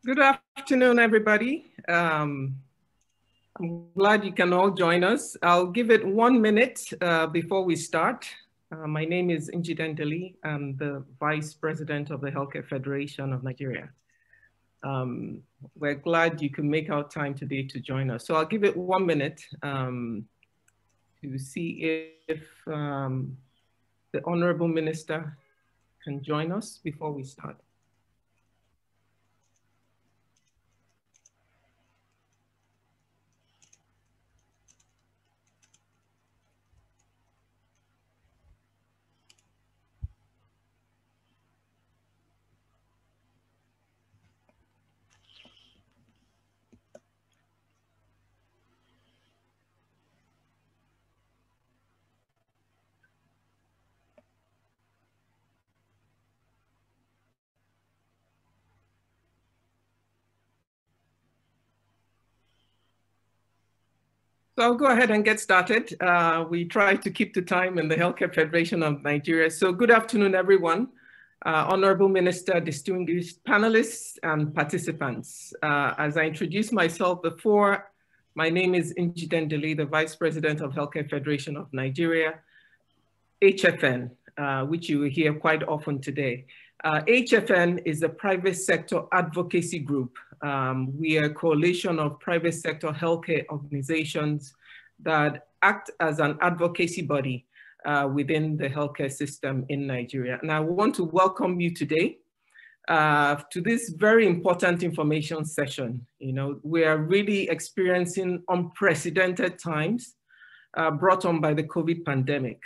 Good afternoon, everybody. I'm glad you can all join us. I'll give it 1 minute before we start. My name is Njiden Deli. I'm the Vice President of the Healthcare Federation of Nigeria. We're glad you can make our time today to join us. So I'll give it 1 minute to see if the Honorable Minister can join us before we start. So I'll go ahead and get started. We try to keep the time in the Healthcare Federation of Nigeria. So good afternoon, everyone. Honorable Minister, distinguished panelists and participants. As I introduced myself before, my name is Njiden Deli, the Vice President of Healthcare Federation of Nigeria, HFN, which you will hear quite often today. HFN is a private sector advocacy group. We are a coalition of private sector healthcare organizations that act as an advocacy body within the healthcare system in Nigeria. And I want to welcome you today to this very important information session. You know, we are really experiencing unprecedented times brought on by the COVID pandemic.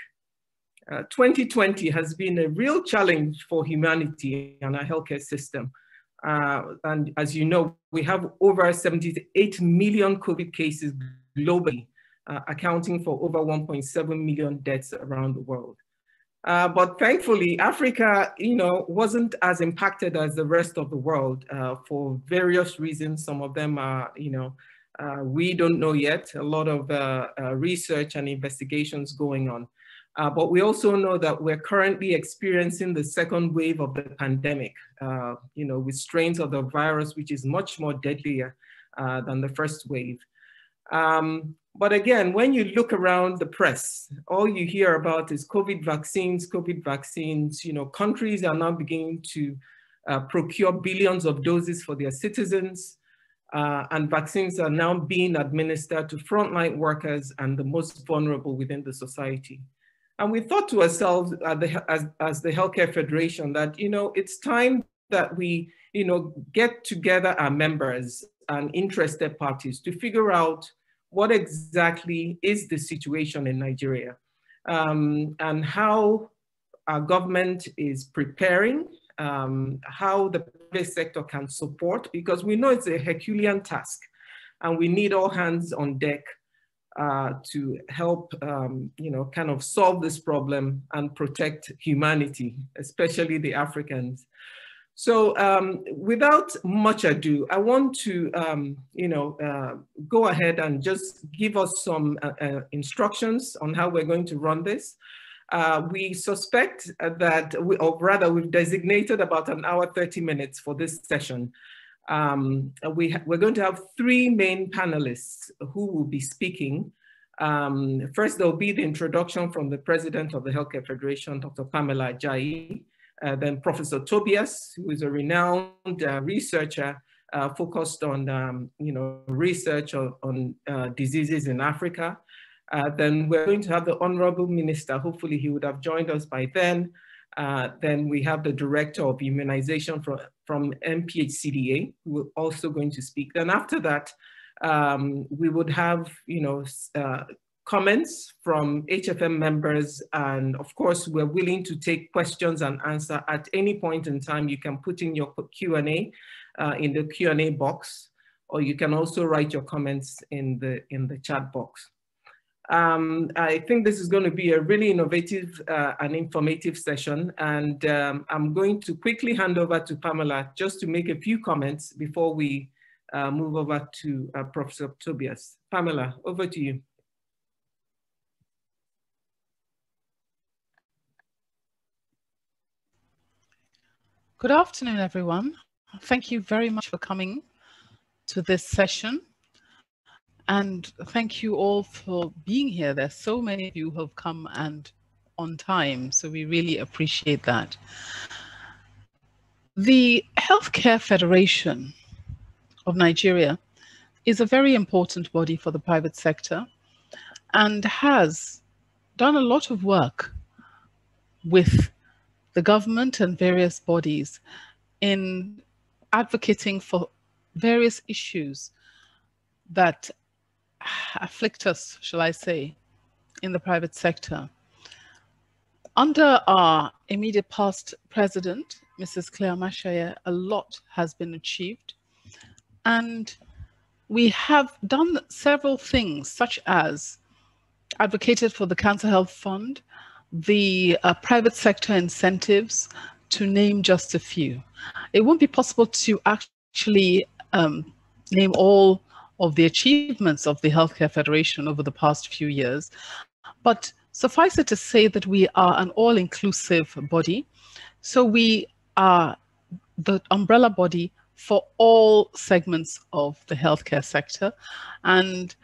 2020 has been a real challenge for humanity and our healthcare system. And as you know, we have over 78 million COVID cases globally, accounting for over 1.7 million deaths around the world. But thankfully, Africa, wasn't as impacted as the rest of the world for various reasons. Some of them are, we don't know yet. A lot of research and investigations going on. But we also know that we're currently experiencing the second wave of the pandemic, with strains of the virus, which is much more deadlier than the first wave. But again, when you look around the press, all you hear about is COVID vaccines. Countries are now beginning to procure billions of doses for their citizens, and vaccines are now being administered to frontline workers and the most vulnerable within the society. And we thought to ourselves as the Healthcare Federation that, it's time that we, get together our members and interested parties to figure out what exactly is the situation in Nigeria and how our government is preparing, how the private sector can support, because we know it's a Herculean task and we need all hands on deck to help, kind of solve this problem and protect humanity, especially the Africans. So without much ado, I want to, go ahead and just give us some instructions on how we're going to run this. We suspect that, we've designated about 1 hour, 30 minutes for this session. We're going to have 3 main panelists who will be speaking. First, there'll be the introduction from the President of the Healthcare Federation, Dr. Pamela Ajayi, then Professor Tobias, who is a renowned researcher focused on, research on diseases in Africa. Then we're going to have the Honorable Minister. Hopefully he would have joined us by then. Then we have the Director of Immunization from MPHCDA, who will also going to speak. Then after that, we would have, comments from HFM members. And of course, we're willing to take questions and answer at any point in time. You can put in your Q&A in the Q&A box, or you can also write your comments in the chat box. I think this is going to be a really innovative and informative session. And I'm going to quickly hand over to Pamela just to make a few comments before we move over to Professor Tobias. Pamela, over to you. Good afternoon, everyone. Thank you very much for coming to this session. And thank you all for being here. There's so many of you who have come and on time, so we really appreciate that. The Healthcare Federation of Nigeria is a very important body for the private sector and has done a lot of work with the government and various bodies in advocating for various issues that afflict us, shall I say, in the private sector. Under our immediate past president, Mrs. Claire Mashaya, a lot has been achieved. And we have done several things, such as advocated for the Cancer Health Fund, the private sector incentives, to name just a few. It won't be possible to actually name all of the achievements of the Healthcare Federation over the past few years, but suffice it to say that we are an all-inclusive body. So we are the umbrella body for all segments of the healthcare sector. And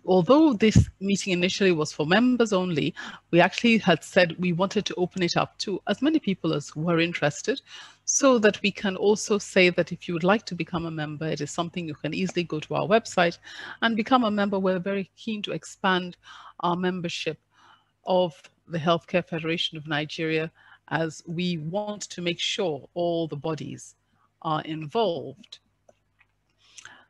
although this meeting initially was for members only, we actually had said we wanted to open it up to as many people as were interested, so that we can also say that if you would like to become a member, it is something you can easily go to our website and become a member. We're very keen to expand our membership of the Healthcare Federation of Nigeria, as we want to make sure all the bodies are involved.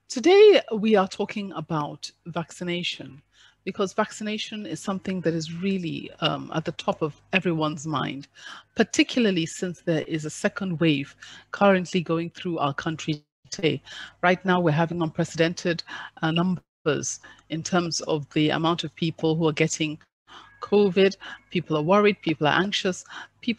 Today, we are talking about vaccination, because vaccination is something that is really at the top of everyone's mind, particularly since there is a second wave currently going through our country today. Right now, we're having unprecedented numbers in terms of the amount of people who are getting COVID. People are worried, people are anxious.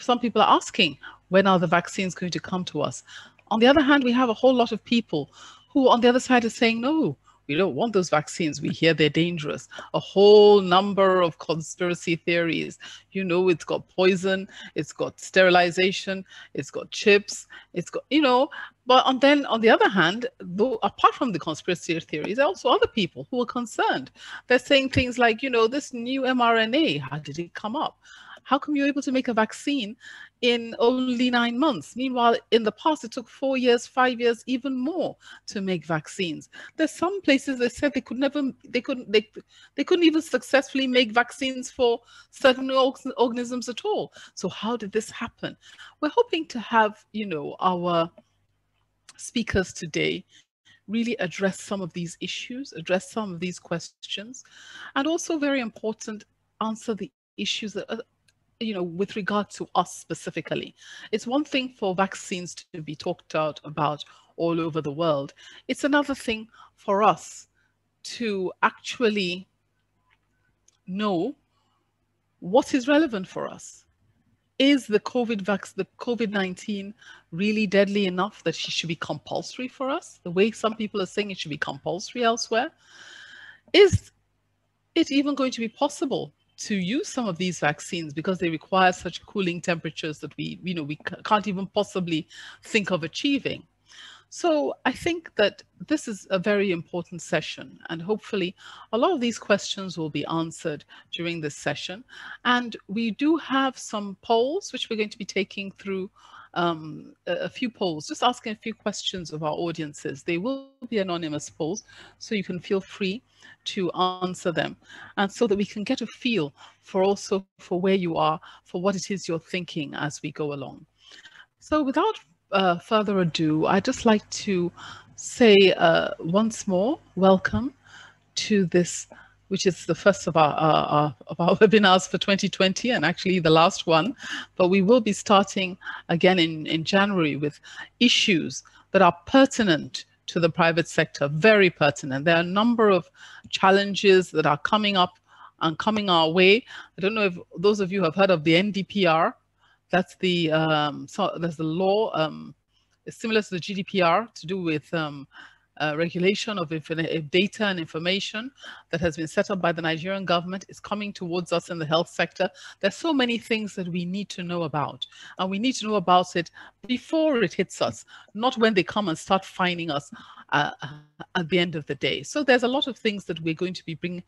Some people are asking, when are the vaccines going to come to us? On the other hand, we have a whole lot of people who on the other side are saying, no, we don't want those vaccines. We hear they're dangerous. A whole number of conspiracy theories. You know, it's got poison, it's got sterilization, it's got chips, it's got, you know, but then on the other hand, though, apart from the conspiracy theories, there are also other people who are concerned. They're saying things like, you know, this new mRNA, how did it come up? How come you're able to make a vaccine in only 9 months? Meanwhile, in the past, it took 4 years, 5 years, even more to make vaccines. There's some places they said they couldn't even successfully make vaccines for certain organisms at all. So how did this happen? We're hoping to have, you know, our speakers today really address some of these issues, address some of these questions, and also very important, answer the issues that are, you know, with regard to us specifically. It's one thing for vaccines to be talked about all over the world. It's another thing for us to actually know what is relevant for us. Is the COVID-19 really deadly enough that it should be compulsory for us? The way some people are saying it should be compulsory elsewhere. Is it even going to be possible to use some of these vaccines because they require such cooling temperatures that we can't even possibly think of achieving? So I think that this is a very important session, and hopefully a lot of these questions will be answered during this session. And we do have some polls which we're going to be taking through, a few polls, just asking a few questions of our audiences. They will be anonymous polls, so you can feel free to answer them, and so that we can get a feel for also for where you are, for what it is you're thinking as we go along. So without further ado, I'd just like to say once more, welcome to this, which is the first of our webinars for 2020, and actually the last one. But we will be starting again in January with issues that are pertinent to the private sector, very pertinent. There are a number of challenges that are coming up and coming our way. I don't know if those of you have heard of the NDPR. That's the there's the law. It's similar to the GDPR to do with regulation of data and information that has been set up by the Nigerian government is coming towards us in the health sector. There's so many things that we need to know about, and we need to know about it before it hits us, not when they come and start fining us at the end of the day. So there's a lot of things that we're going to be bringing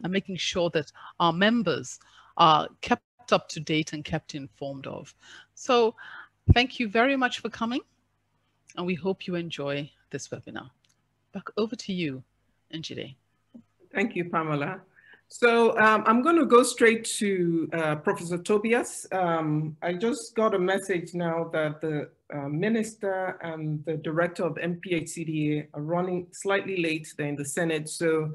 and making sure that our members are kept up to date and kept informed of. So thank you very much for coming, and we hope you enjoy this webinar. Back over to you, Njide. Thank you, Pamela. So I'm going to go straight to Professor Tobias. I just got a message now that the Minister and the Director of MPHCDA are running slightly late. They're in the Senate. So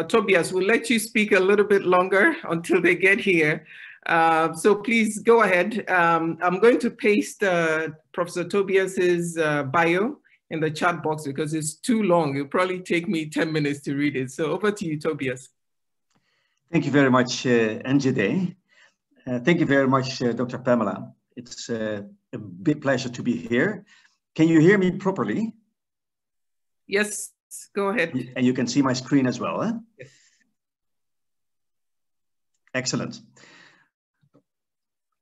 Tobias, we'll let you speak a little bit longer until they get here. So please go ahead. I'm going to paste Professor Tobias's bio in the chat box because it's too long. It'll probably take me 10 minutes to read it. So over to you, Tobias. Thank you very much, Njide. Thank you very much, Dr. Pamela. It's a big pleasure to be here. Can you hear me properly? Yes, go ahead. And you can see my screen as well, eh? Yes. Excellent.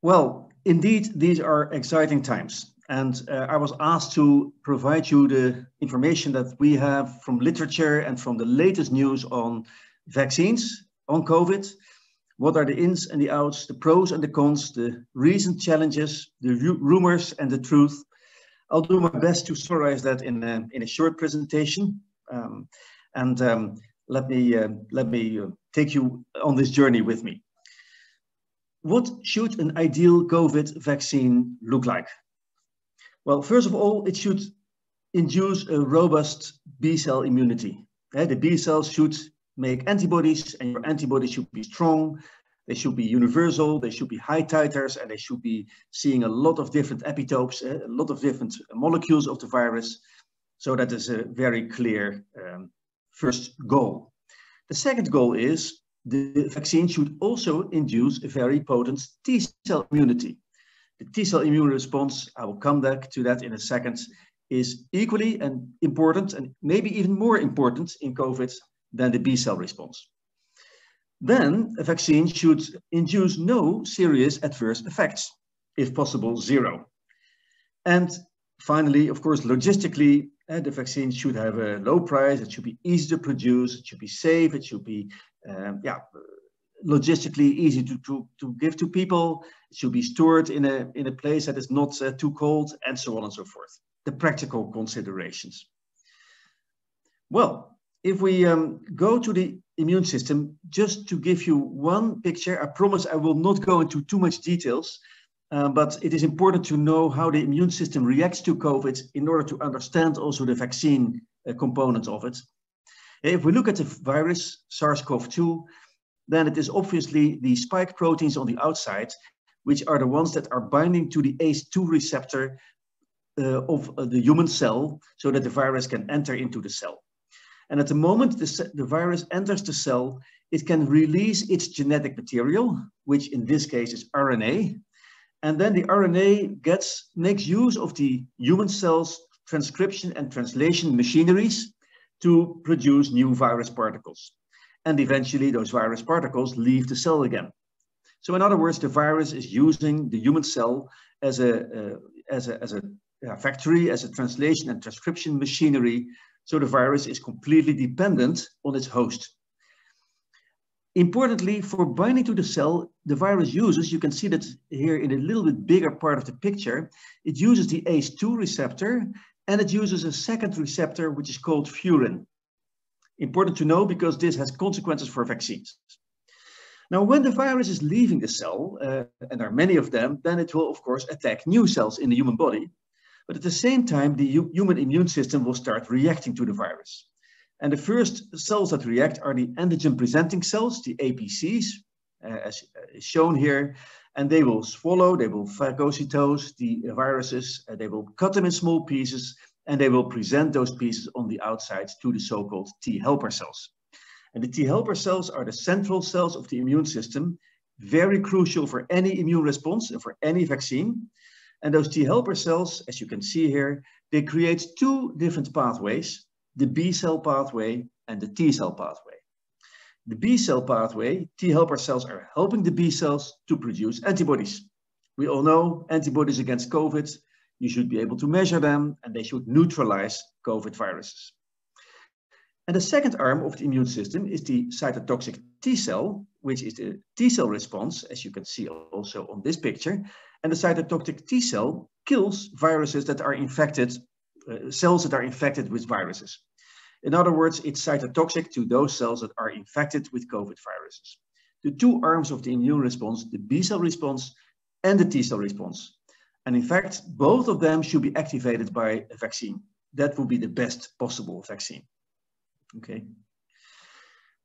Well, indeed, these are exciting times. And I was asked to provide you the information that we have from literature and from the latest news on vaccines, on COVID. What are the ins and the outs, the pros and the cons, the recent challenges, the rumors and the truth. I'll do my best to summarize that in a short presentation. Let me take you on this journey with me. What should an ideal COVID vaccine look like? Well, first of all, it should induce a robust B-cell immunity. The B-cells should make antibodies, and your antibodies should be strong. They should be universal, they should be high titers, and they should be seeing a lot of different epitopes, a lot of different molecules of the virus. So that is a very clear first goal. The second goal is the vaccine should also induce a very potent T-cell immunity. The T-cell immune response, I will come back to that in a second, is equally and important, and maybe even more important in COVID than the B-cell response. Then a vaccine should induce no serious adverse effects, if possible, zero. And finally, of course, logistically, the vaccine should have a low price, it should be easy to produce, it should be safe, it should be logistically easy to give to people. It should be stored in a place that is not too cold, and so on and so forth. The practical considerations. Well, if we go to the immune system, just to give you one picture, I promise I will not go into too much details, but it is important to know how the immune system reacts to COVID in order to understand also the vaccine component of it. If we look at the virus, SARS-CoV-2, then it is obviously the spike proteins on the outside, which are the ones that are binding to the ACE2 receptor of the human cell, so that the virus can enter into the cell. And at the moment the virus enters the cell, it can release its genetic material, which in this case is RNA. And then the RNA makes use of the human cell's transcription and translation machineries to produce new virus particles. And eventually those virus particles leave the cell again. So in other words, the virus is using the human cell as a factory, as a translation and transcription machinery. So the virus is completely dependent on its host. Importantly, for binding to the cell, the virus uses, you can see that here in a little bit bigger part of the picture, it uses the ACE2 receptor, and it uses a second receptor, which is called furin. Important to know because this has consequences for vaccines. Now, when the virus is leaving the cell, and there are many of them, then it will, of course, attack new cells in the human body. But at the same time, the human immune system will start reacting to the virus. And the first cells that react are the antigen-presenting cells, the APCs, as shown here. And they will swallow, they will phagocytose the viruses, they will cut them in small pieces, and they will present those pieces on the outside to the so-called T helper cells. And the T helper cells are the central cells of the immune system, very crucial for any immune response and for any vaccine. And those T helper cells, as you can see here, they create two different pathways. the B cell pathway, and the T cell pathway. The B cell pathway, T helper cells are helping the B cells to produce antibodies. We all know antibodies against COVID, you should be able to measure them, and they should neutralize COVID viruses. And the second arm of the immune system is the cytotoxic T cell, which is the T cell response, as you can see also on this picture. And the cytotoxic T cell kills viruses that are infected, cells that are infected with viruses. In other words, it's cytotoxic to those cells that are infected with COVID viruses. The two arms of the immune response, the B cell response and the T cell response. And in fact, both of them should be activated by a vaccine. That will be the best possible vaccine. Okay.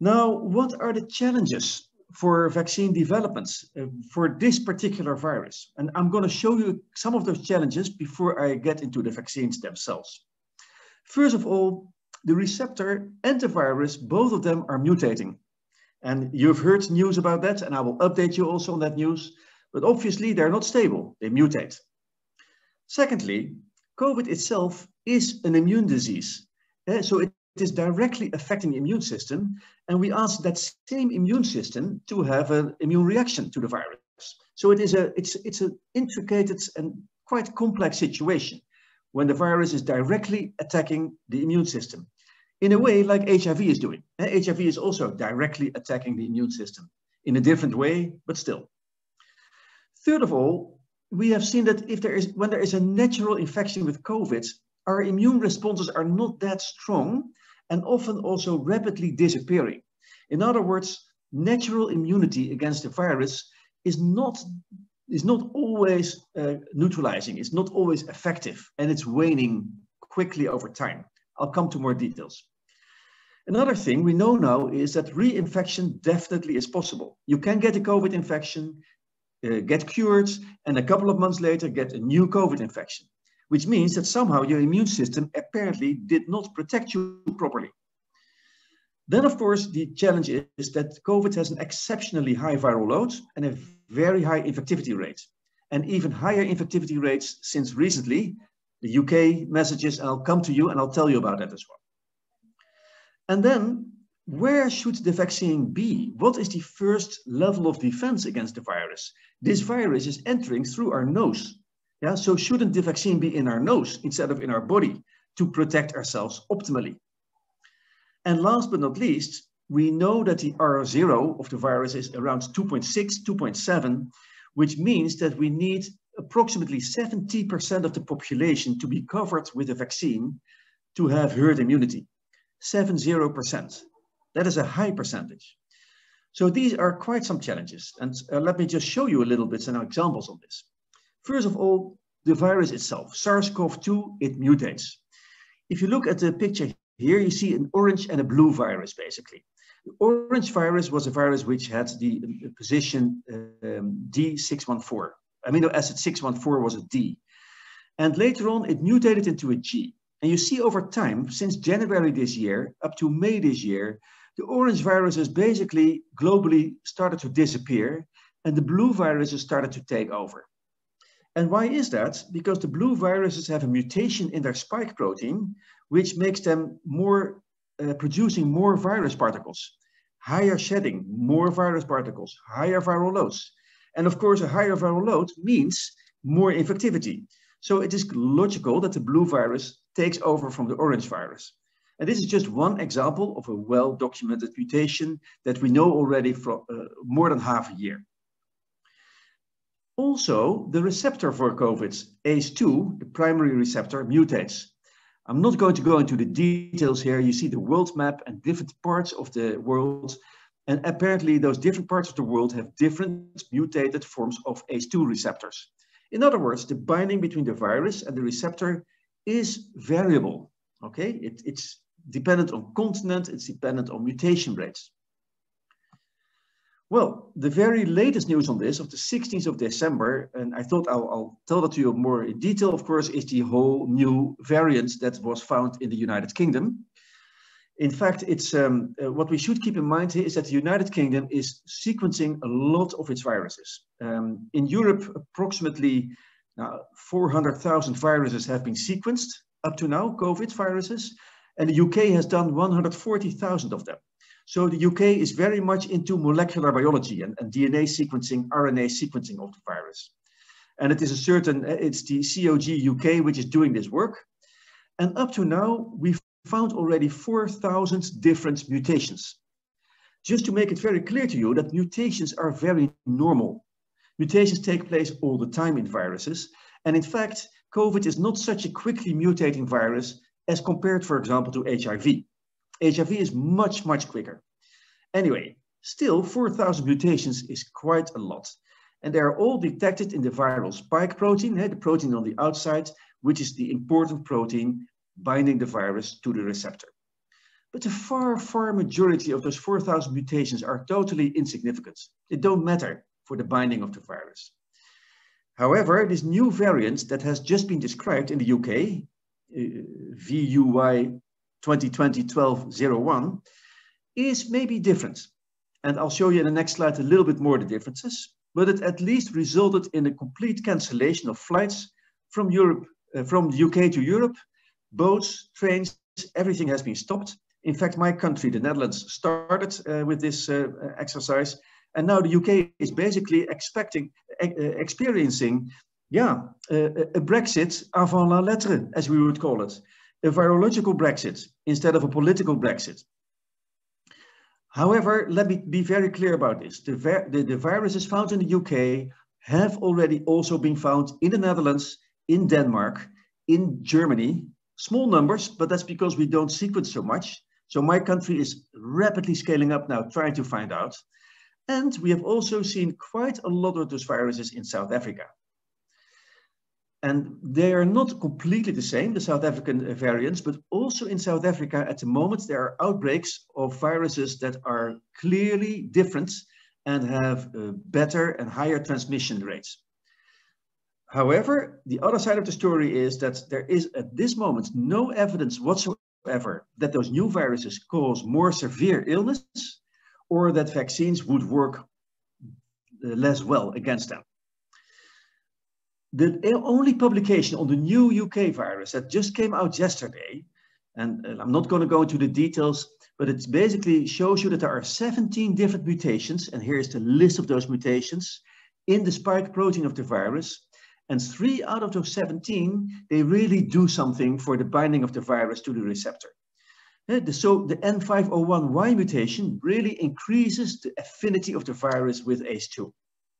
Now, what are the challenges for vaccine developments for this particular virus? And I'm going to show you some of those challenges before I get into the vaccines themselves. First of all, the receptor and the virus, both of them are mutating. And you've heard news about that, and I will update you also on that news. But obviously, they're not stable. They mutate. Secondly, COVID itself is an immune disease. So it is directly affecting the immune system. And we ask that same immune system to have an immune reaction to the virus. So it's an intricate and quite complex situation when the virus is directly attacking the immune system, in a way like HIV is doing. HIV is also directly attacking the immune system in a different way, but still. Third of all, we have seen that when there is a natural infection with COVID, our immune responses are not that strong and often also rapidly disappearing. In other words, natural immunity against the virus is not always neutralizing, it's not always effective, and it's waning quickly over time. I'll come to more details. Another thing we know now is that reinfection definitely is possible. You can get a COVID infection, get cured, and a couple of months later get a new COVID infection, which means that somehow your immune system apparently did not protect you properly. Then, of course, the challenge is that COVID has an exceptionally high viral load and a very high infectivity rate, and even higher infectivity rates since recently. The UK messages, and I'll come to you and I'll tell you about that as well. And then, where should the vaccine be? What is the first level of defense against the virus? This virus is entering through our nose. Yeah, so shouldn't the vaccine be in our nose instead of in our body to protect ourselves optimally? And last but not least, we know that the R0 of the virus is around 2.6, 2.7, which means that we need approximately 70% of the population to be covered with a vaccine to have herd immunity. 70%. That is a high percentage. So these are quite some challenges. And let me just show you a little bit some examples on this. First of all, the virus itself, SARS-CoV-2, it mutates. If you look at the picture here, you see an orange and a blue virus, basically. The orange virus was a virus which had the position D614. Amino acid 614 was a D. And later on, it mutated into a G. And you see over time, since January this year up to May this year, the orange viruses basically globally started to disappear and the blue viruses started to take over. And why is that? Because the blue viruses have a mutation in their spike protein, which makes them more producing more virus particles, higher shedding, more virus particles, higher viral loads. And of course, a higher viral load means more infectivity. So it is logical that the blue virus takes over from the orange virus. And this is just one example of a well-documented mutation that we know already for more than half a year. Also, the receptor for COVID, ACE2, the primary receptor, mutates. I'm not going to go into the details here. You see the world map and different parts of the world. And apparently those different parts of the world have different mutated forms of ACE2 receptors. In other words, the binding between the virus and the receptor is variable. Okay, it's dependent on continent, it's dependent on mutation rates. Well, the very latest news on this of the 16th of December, and I thought I'll tell that to you more in detail, of course, is the whole new variant that was found in the United Kingdom. In fact, it's what we should keep in mind here is that the United Kingdom is sequencing a lot of its viruses. In Europe, approximately 400,000 viruses have been sequenced up to now, COVID viruses. And the UK has done 140,000 of them. So the UK is very much into molecular biology and DNA sequencing, RNA sequencing of the virus. And it is it's the COG UK which is doing this work. And up to now, we've found already 4,000 different mutations. Just to make it very clear to you that mutations are very normal. Mutations take place all the time in viruses. And in fact, COVID is not such a quickly mutating virus as compared, for example, to HIV. HIV is much, much quicker. Anyway, still 4,000 mutations is quite a lot. And they are all detected in the viral spike protein, the protein on the outside, which is the important protein binding the virus to the receptor. But the far, far majority of those 4,000 mutations are totally insignificant. They don't matter for the binding of the virus. However, this new variant that has just been described in the UK, VUY 2020-1201, is maybe different. And I'll show you in the next slide a little bit more the differences, but it at least resulted in a complete cancellation of flights from Europe, from the UK to Europe. Boats, trains, everything has been stopped. In fact, my country, the Netherlands, started with this exercise. And now the UK is basically experiencing a Brexit avant la lettre, as we would call it. A virological Brexit instead of a political Brexit. However, let me be very clear about this. The viruses found in the UK have already also been found in the Netherlands, in Denmark, in Germany. Small numbers, but that's because we don't sequence so much. So my country is rapidly scaling up now, trying to find out. And we have also seen quite a lot of those viruses in South Africa. And they are not completely the same, the South African variants, but also in South Africa at the moment, there are outbreaks of viruses that are clearly different and have better and higher transmission rates. However, the other side of the story is that there is at this moment no evidence whatsoever that those new viruses cause more severe illness or that vaccines would work less well against them. The only publication on the new UK virus that just came out yesterday, and I'm not going to go into the details, but it basically shows you that there are 17 different mutations, and here's the list of those mutations in the spike protein of the virus. And 3 out of those 17, they really do something for the binding of the virus to the receptor. So the N501Y mutation really increases the affinity of the virus with ACE2.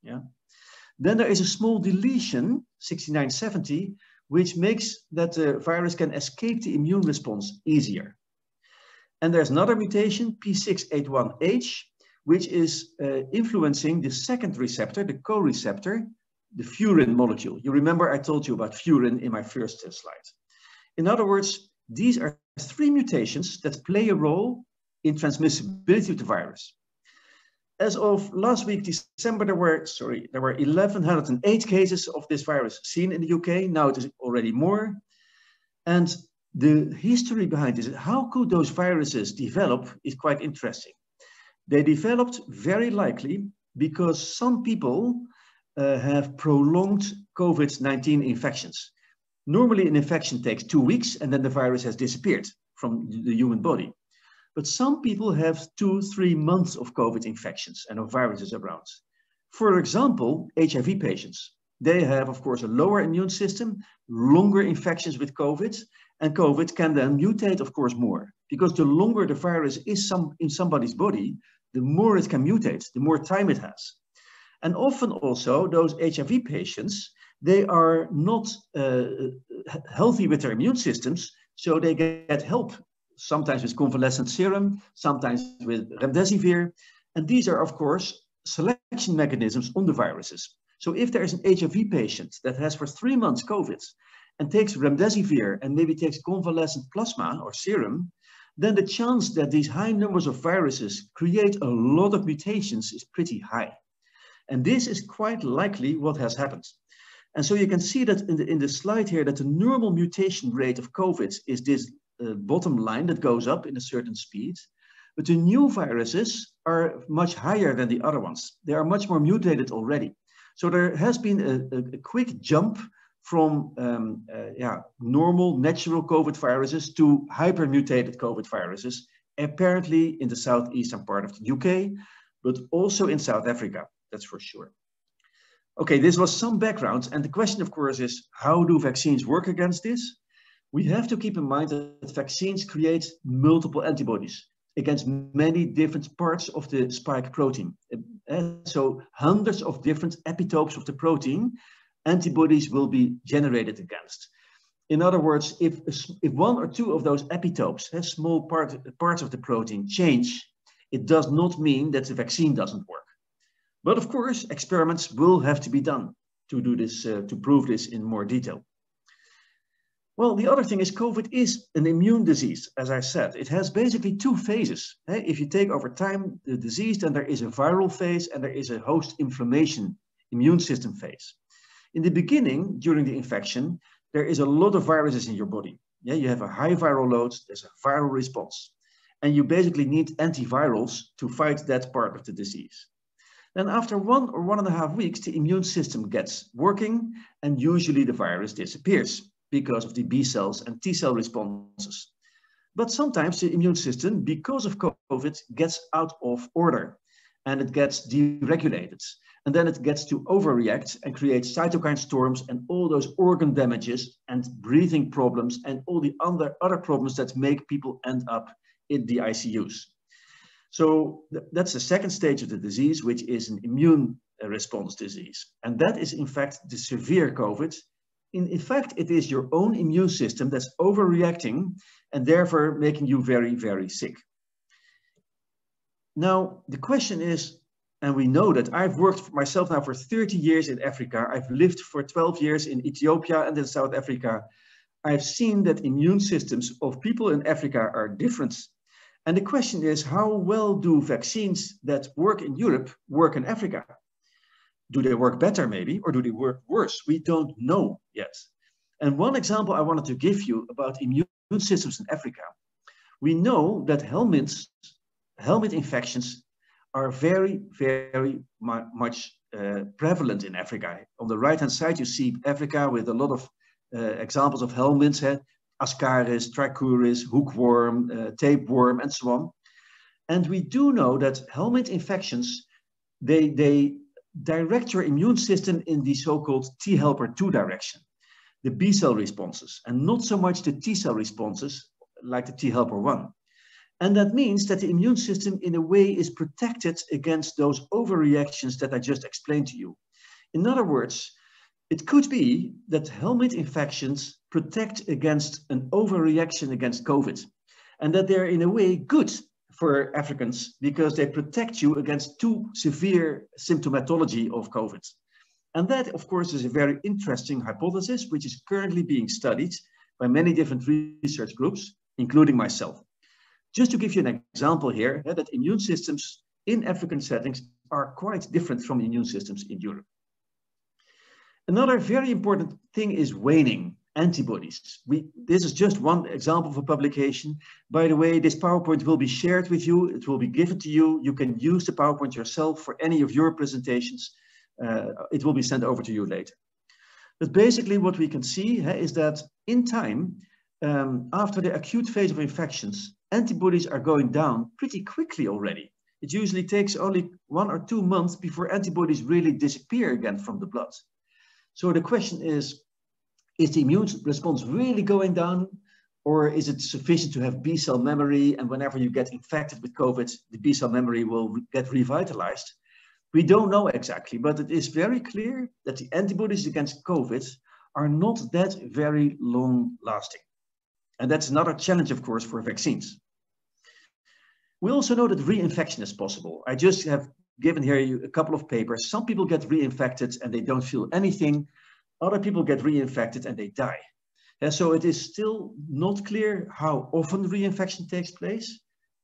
Yeah. Then there is a small deletion, 6970, which makes that the virus can escape the immune response easier. And there's another mutation, P681H, which is influencing the second receptor, the co-receptor, the furin molecule. You remember I told you about furin in my first slide. In other words, these are 3 mutations that play a role in transmissibility of the virus. As of last week, December, there were 1,108 cases of this virus seen in the UK. Now it is already more. And the history behind this, how could those viruses develop, is quite interesting. They developed very likely because some people have prolonged COVID-19 infections. Normally an infection takes 2 weeks and then the virus has disappeared from the human body. But some people have 2-3 months of COVID infections and of viruses around. For example, HIV patients. They have, of course, a lower immune system, longer infections with COVID, and COVID can then mutate, of course, more. Because the longer the virus is in somebody's body, the more it can mutate, the more time it has. And often also, those HIV patients, they are not healthy with their immune systems, so they get help. Sometimes with convalescent serum, sometimes with remdesivir. And these are, of course, selection mechanisms on the viruses. So if there is an HIV patient that has for 3 months COVID and takes remdesivir and maybe takes convalescent plasma or serum, then the chance that these high numbers of viruses create a lot of mutations is pretty high. And this is quite likely what has happened. And so you can see that in the slide here that the normal mutation rate of COVID is this bottom line that goes up in a certain speed, but the new viruses are much higher than the other ones. They are much more mutated already. So there has been a quick jump from normal, natural COVID viruses to hypermutated COVID viruses, apparently in the southeastern part of the UK, but also in South Africa, that's for sure. Okay, this was some background, and the question, of course, is how do vaccines work against this? We have to keep in mind that vaccines create multiple antibodies against many different parts of the spike protein. So hundreds of different epitopes of the protein, antibodies will be generated against. In other words, if one or two of those epitopes, small parts of the protein, change, it does not mean that the vaccine doesn't work. But of course, experiments will have to be done to do this, to prove this in more detail. Well, the other thing is COVID is an immune disease, as I said. It has basically two phases. If you take over time the disease, then there is a viral phase and there is a host inflammation immune system phase. In the beginning, during the infection, there is a lot of viruses in your body. You have a high viral load, there's a viral response. And you basically need antivirals to fight that part of the disease. Then after 1 or 1.5 weeks, the immune system gets working and usually the virus disappears because of the B cells and T cell responses. But sometimes the immune system, because of COVID, gets out of order and it gets deregulated. And then it gets to overreact and create cytokine storms and all those organ damages and breathing problems and all the other problems that make people end up in the ICUs. So that's the second stage of the disease, which is an immune response disease. And that is in fact the severe COVID. In fact, it is your own immune system that's overreacting and therefore making you very, very sick. Now, the question is, and we know that I've worked myself now for 30 years in Africa. I've lived for 12 years in Ethiopia and in South Africa. I've seen that immune systems of people in Africa are different. And the question is, how well do vaccines that work in Europe work in Africa? Do they work better maybe, or do they work worse? We don't know yet. And one example I wanted to give you about immune systems in Africa. We know that helminth infections are very, very much prevalent in Africa. On the right-hand side, you see Africa with a lot of examples of helminths, Ascaris, Trichuris, hookworm, tapeworm, and so on. And we do know that helminth infections, they direct your immune system in the so-called T helper 2 direction, the B cell responses, and not so much the T cell responses like the T helper 1. And that means that the immune system in a way is protected against those overreactions that I just explained to you. In other words, it could be that helminth infections protect against an overreaction against COVID, and that they're in a way good for Africans because they protect you against too severe symptomatology of COVID. And that, of course, is a very interesting hypothesis, which is currently being studied by many different research groups, including myself. Just to give you an example here, that immune systems in African settings are quite different from immune systems in Europe. Another very important thing is waning antibodies. This is just one example of a publication. By the way, this PowerPoint will be shared with you. It will be given to you. You can use the PowerPoint yourself for any of your presentations. It will be sent over to you later. But basically what we can see is that in time, after the acute phase of infections, antibodies are going down pretty quickly already. It usually takes only 1 or 2 months before antibodies really disappear again from the blood. So the question is the immune response really going down, or is it sufficient to have B cell memory, and whenever you get infected with COVID, the B cell memory will get revitalized? We don't know exactly, but it is very clear that the antibodies against COVID are not that very long lasting. And that's another challenge, of course, for vaccines. We also know that reinfection is possible. I just have given here a couple of papers. Some people get reinfected and they don't feel anything. Other people get reinfected and they die. And so it is still not clear how often reinfection takes place.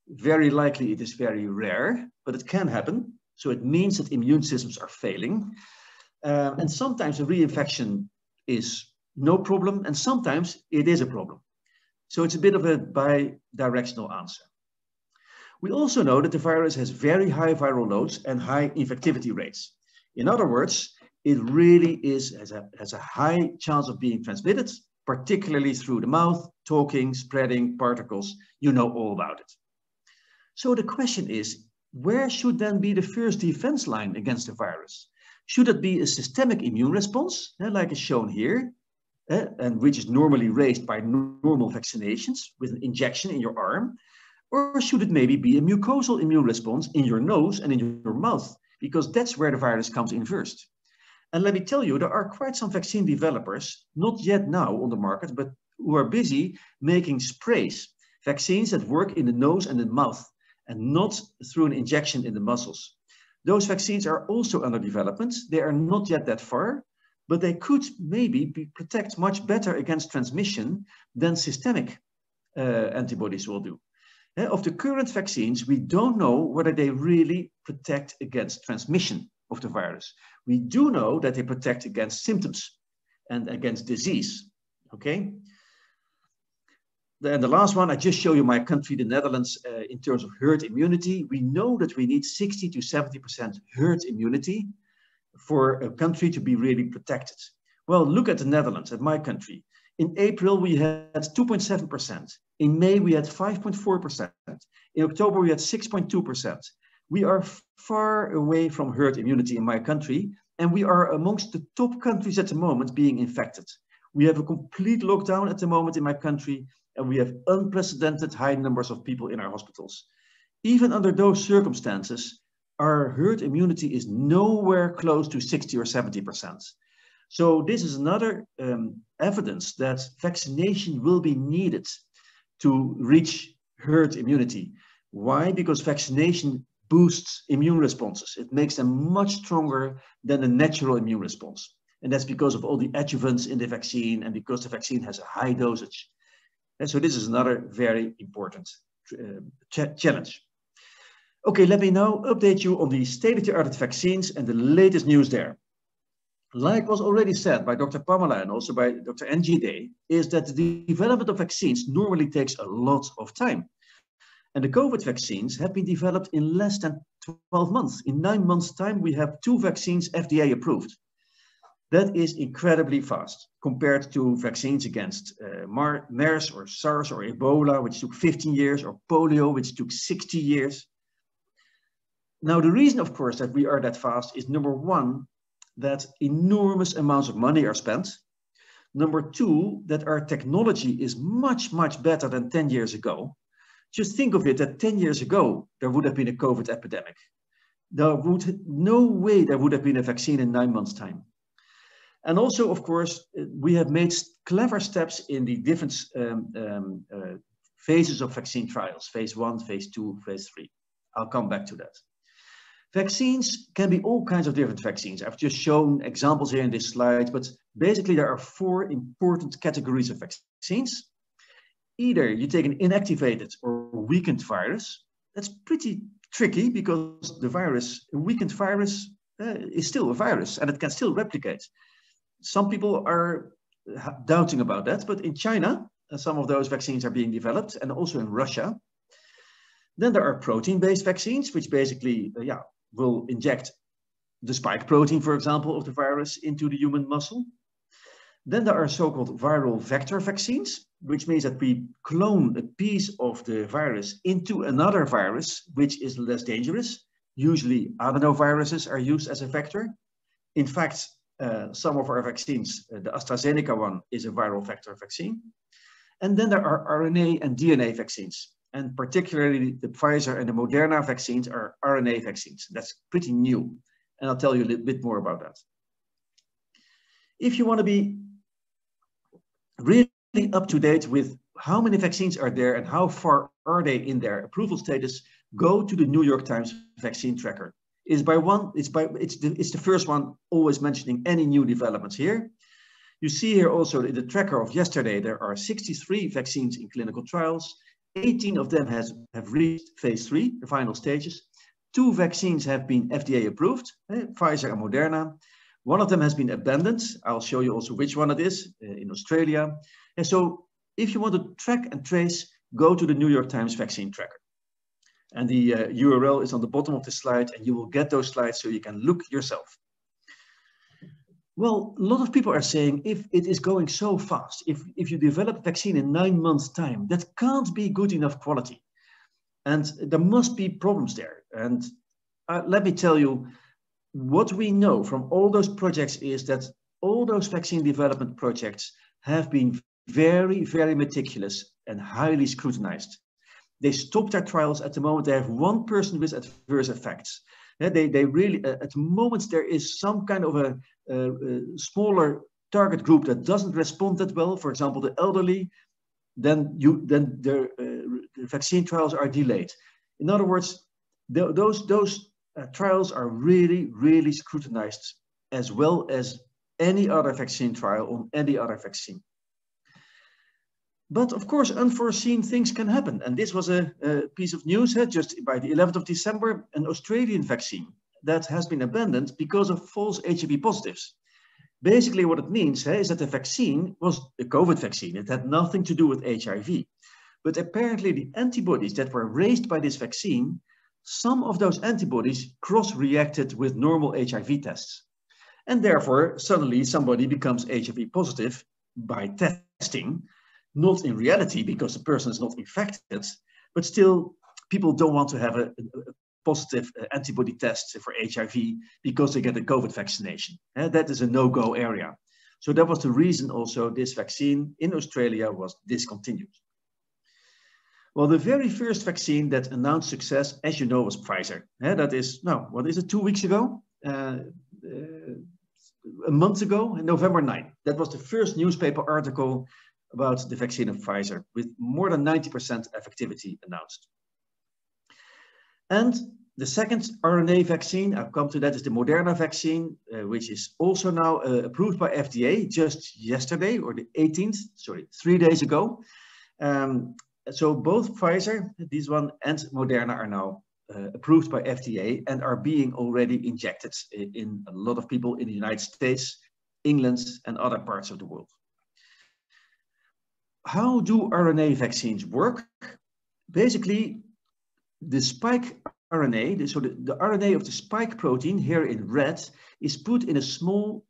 Very likely it is very rare, but it can happen. So it means that immune systems are failing. And sometimes a reinfection is no problem, and sometimes it is a problem. So it's a bit of a bi-directional answer. We also know that the virus has very high viral loads and high infectivity rates. In other words, it really has a high chance of being transmitted, particularly through the mouth, talking, spreading, particles. You know all about it. So the question is, where should then be the first defense line against the virus? Should it be a systemic immune response, like is shown here, and which is normally raised by normal vaccinations with an injection in your arm? Or should it maybe be a mucosal immune response in your nose and in your mouth? Because that's where the virus comes in first. And let me tell you, there are quite some vaccine developers, not yet now on the market, but who are busy making sprays, vaccines that work in the nose and the mouth, and not through an injection in the muscles. Those vaccines are also under development. They are not yet that far, but they could maybe protect much better against transmission than systemic antibodies will do. Of the current vaccines, we don't know whether they really protect against transmission of the virus. We do know that they protect against symptoms and against disease, okay? And the last one, I just show you my country, the Netherlands, in terms of herd immunity. We know that we need 60 to 70% herd immunity for a country to be really protected. Well, look at the Netherlands, at my country. In April, we had 2.7%. In May, we had 5.4%. In October, we had 6.2%. We are far away from herd immunity in my country, and we are amongst the top countries at the moment being infected. We have a complete lockdown at the moment in my country, and we have unprecedented high numbers of people in our hospitals. Even under those circumstances, our herd immunity is nowhere close to 60 or 70%. So this is another evidence that vaccination will be needed to reach herd immunity. Why? Because vaccination boosts immune responses. It makes them much stronger than a natural immune response. And that's because of all the adjuvants in the vaccine and because the vaccine has a high dosage. And so this is another very important challenge. Okay, let me now update you on the state-of-the-art vaccines and the latest news there. Like was already said by Dr. Pamela and also by Dr. NG Day, is that the development of vaccines normally takes a lot of time. And the COVID vaccines have been developed in less than 12 months. In 9 months' time, we have 2 vaccines FDA approved. That is incredibly fast compared to vaccines against MERS or SARS or Ebola, which took 15 years, or polio, which took 60 years. Now, the reason, of course, that we are that fast is, number one, that enormous amounts of money are spent. Number two, that our technology is much, much better than 10 years ago. Just think of it, that 10 years ago, there would have been a COVID epidemic. No way there would have been a vaccine in 9 months' time. And also, of course, we have made clever steps in the different phases of vaccine trials, phase 1, phase 2, phase 3. I'll come back to that. Vaccines can be all kinds of different vaccines. I've just shown examples here in this slide, but basically there are 4 important categories of vaccines. Either you take an inactivated or weakened virus. That's pretty tricky because the virus, a weakened virus, is still a virus and it can still replicate. Some people are doubting about that, but in China, some of those vaccines are being developed, and also in Russia. Then there are protein-based vaccines, which basically will inject the spike protein, for example, of the virus into the human muscle. Then there are so-called viral vector vaccines, which means that we clone a piece of the virus into another virus, which is less dangerous. Usually adenoviruses are used as a vector. In fact, some of our vaccines, the AstraZeneca one is a viral vector vaccine. And then there are RNA and DNA vaccines. And particularly the Pfizer and the Moderna vaccines are RNA vaccines. That's pretty new. And I'll tell you a little bit more about that. If you want to be really up to date with how many vaccines are there and how far are they in their approval status, go to the New York Times vaccine tracker. It's the first one always mentioning any new developments here. You see here also in the tracker of yesterday, there are 63 vaccines in clinical trials. 18 of them have reached phase 3, the final stages. 2 vaccines have been FDA approved, Pfizer and Moderna. One of them has been abandoned. I'll show you also which one it is in Australia. And so if you want to track and trace, go to the New York Times vaccine tracker. And the URL is on the bottom of the slide, and you will get those slides so you can look yourself. Well, a lot of people are saying if it is going so fast, if you develop a vaccine in 9 months' time, that can't be good enough quality. And there must be problems there. And let me tell you, what we know from all those projects is that all those vaccine development projects have been very, very meticulous and highly scrutinized. They stop their trials at the moment they have one person with adverse effects. They really, at the moment there is some kind of a smaller target group that doesn't respond that well, for example, the elderly, then the vaccine trials are delayed. In other words, those trials are really, really scrutinized, as well as any other vaccine trial on any other vaccine. But of course, unforeseen things can happen. And this was a piece of news just by the 11th of December, an Australian vaccine that has been abandoned because of false HIV positives. Basically, what it means is that the vaccine was a COVID vaccine. It had nothing to do with HIV. But apparently the antibodies that were raised by this vaccine, some of those antibodies cross-reacted with normal HIV tests. And therefore, suddenly somebody becomes HIV positive by testing, not in reality because the person is not infected, but still people don't want to have a positive antibody test for HIV because they get a COVID vaccination. That is a no-go area. So that was the reason also this vaccine in Australia was discontinued. Well, the very first vaccine that announced success, as you know, was Pfizer. That is, no, what is it, 2 weeks ago? A month ago, November 9. That was the first newspaper article about the vaccine of Pfizer with more than 90% effectivity announced. And the second RNA vaccine, I'll come to that, is the Moderna vaccine, which is also now approved by FDA just yesterday, or the 18th, sorry, 3 days ago. So both Pfizer, this one, and Moderna are now approved by FDA and are being already injected in a lot of people in the United States, England, and other parts of the world. How do RNA vaccines work? Basically, the spike RNA, so the RNA of the spike protein here in red is put in a small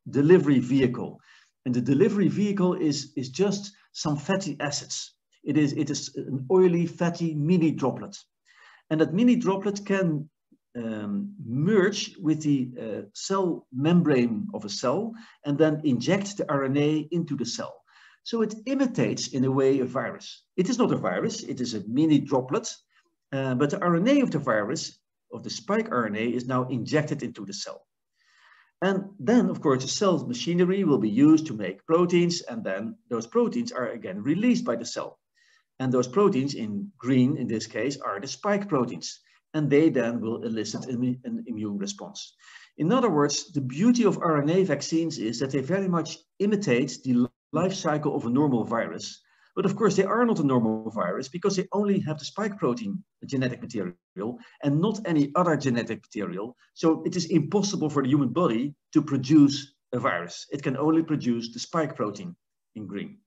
delivery vehicle. And the delivery vehicle is just some fatty acids. It is an oily, fatty mini droplet. And that mini droplet can merge with the cell membrane of a cell and then inject the RNA into the cell. So it imitates, in a way, a virus. It is not a virus, it is a mini droplet, but the RNA of the virus, of the spike RNA, is now injected into the cell. And then, of course, the cell machinery will be used to make proteins, and then those proteins are again released by the cell. And those proteins, in green in this case, are the spike proteins, and they then will elicit an immune response. In other words, the beauty of RNA vaccines is that they very much imitate the life cycle of a normal virus. But of course, they are not a normal virus because they only have the spike protein genetic material and not any other genetic material. So it is impossible for the human body to produce a virus. It can only produce the spike protein in green.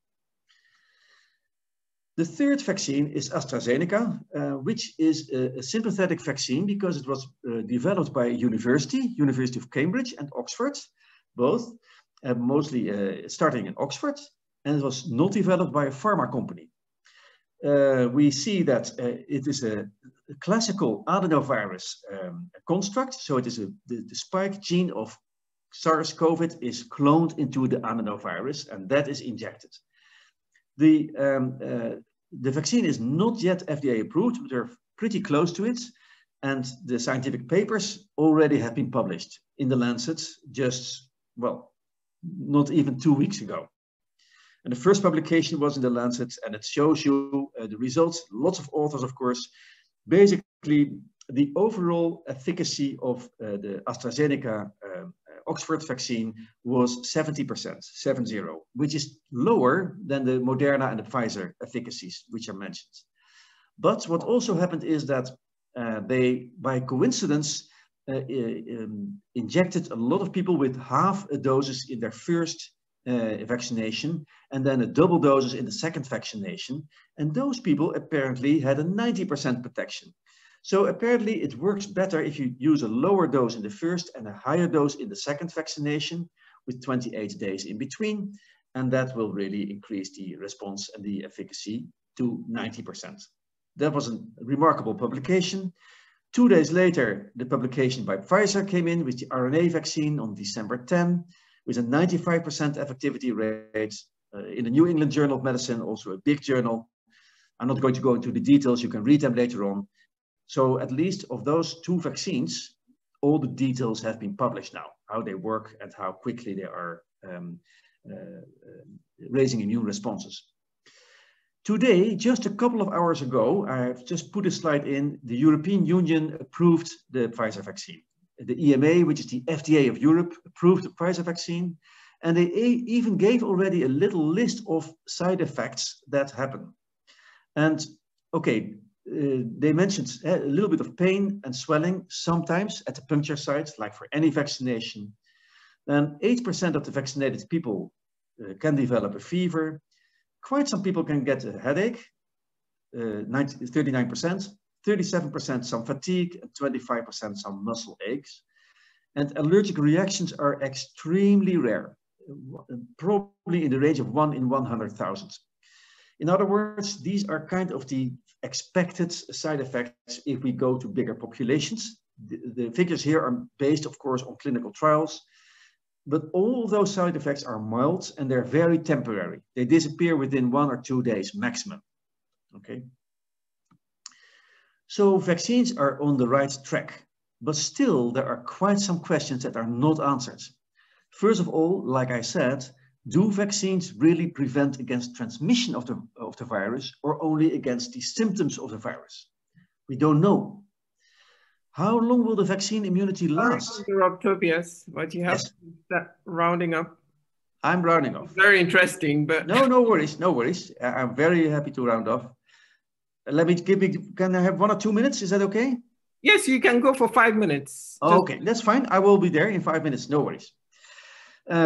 The third vaccine is AstraZeneca, which is a sympathetic vaccine because it was developed by a University of Cambridge and Oxford, both. Mostly starting in Oxford, and it was not developed by a pharma company. We see that it is a classical adenovirus construct, so it is the spike gene of SARS-CoV is cloned into the adenovirus, and that is injected. The vaccine is not yet FDA approved, but they're pretty close to it, and the scientific papers already have been published in the Lancet just, well, not even 2 weeks ago. And the first publication was in the Lancet, and it shows you the results, lots of authors, of course. Basically, the overall efficacy of the AstraZeneca Oxford vaccine was 70%, 70, which is lower than the Moderna and the Pfizer efficacies, which are mentioned. But what also happened is that they, by coincidence, injected a lot of people with half a doses in their first vaccination and then a double doses in the second vaccination. And those people apparently had a 90% protection. So apparently it works better if you use a lower dose in the first and a higher dose in the second vaccination, with 28 days in between. And that will really increase the response and the efficacy to 90%. That was a remarkable publication. 2 days later, the publication by Pfizer came in with the RNA vaccine on December 10, with a 95% effectivity rate in the New England Journal of Medicine, also a big journal. I'm not going to go into the details, you can read them later on. So at least of those 2 vaccines, all the details have been published now, how they work and how quickly they are raising immune responses. Today, just a couple of hours ago, I've just put a slide in, the European Union approved the Pfizer vaccine. The EMA, which is the FDA of Europe, approved the Pfizer vaccine, and they even gave already a little list of side effects that happen. And okay, they mentioned a little bit of pain and swelling sometimes at the puncture site, like for any vaccination. Then 8% of the vaccinated people can develop a fever. Quite some people can get a headache, 39%, 37% some fatigue, and 25% some muscle aches. And allergic reactions are extremely rare, probably in the range of 1 in 100,000. In other words, these are kind of the expected side effects if we go to bigger populations. The figures here are based, of course, on clinical trials. But all of those side effects are mild and they're very temporary. They disappear within 1 or 2 days maximum. Okay. So vaccines are on the right track, but still there are quite some questions that are not answered. First of all, like I said, do vaccines really prevent against transmission of the virus or only against the symptoms of the virus? We don't know. How long will the vaccine immunity last? Sorry to interrupt, Tobias, but you have Yes. to start rounding up. I'm rounding off. Very interesting, but no worries, no worries. I'm very happy to round off. Can I have 1 or 2 minutes? Is that okay? yes, you can go for 5 minutes. Okay, that's fine. I will be there in 5 minutes, no worries.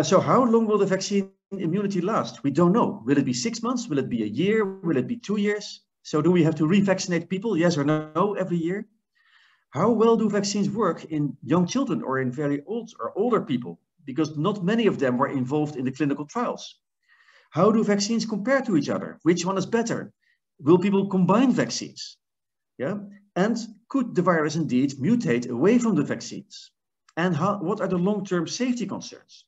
So how long will the vaccine immunity last? We don't know. Will it be 6 months? Will it be a year? Will it be 2 years? So do we have to revaccinate people? Yes or no every year? How well do vaccines work in young children or in very old or older people? Because not many of them were involved in the clinical trials. How do vaccines compare to each other? Which one is better? Will people combine vaccines? Yeah. And could the virus indeed mutate away from the vaccines? And what are the long-term safety concerns?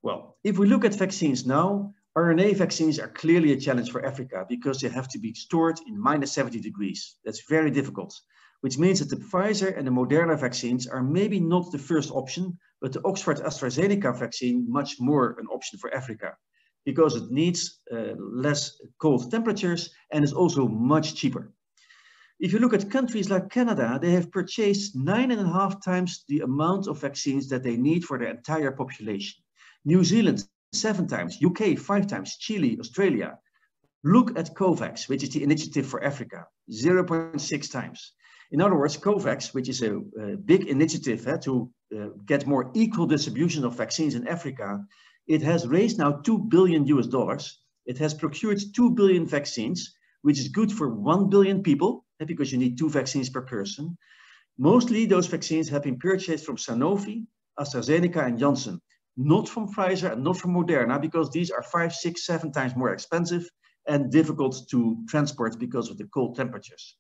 Well, if we look at vaccines now, RNA vaccines are clearly a challenge for Africa because they have to be stored in -70 degrees. That's very difficult, which means that the Pfizer and the Moderna vaccines are maybe not the first option, but the Oxford AstraZeneca vaccine much more an option for Africa because it needs less cold temperatures and is also much cheaper. If you look at countries like Canada, they have purchased 9.5 times the amount of vaccines that they need for their entire population. New Zealand, 7 times, UK, 5 times, Chile, Australia. Look at COVAX, which is the initiative for Africa, 0.6 times. In other words, COVAX, which is a big initiative to get more equal distribution of vaccines in Africa, it has raised now $2 billion. It has procured 2 billion vaccines, which is good for 1 billion people, because you need 2 vaccines per person. Mostly those vaccines have been purchased from Sanofi, AstraZeneca, and Janssen, not from Pfizer and not from Moderna, because these are 5, 6, 7 times more expensive and difficult to transport because of the cold temperatures.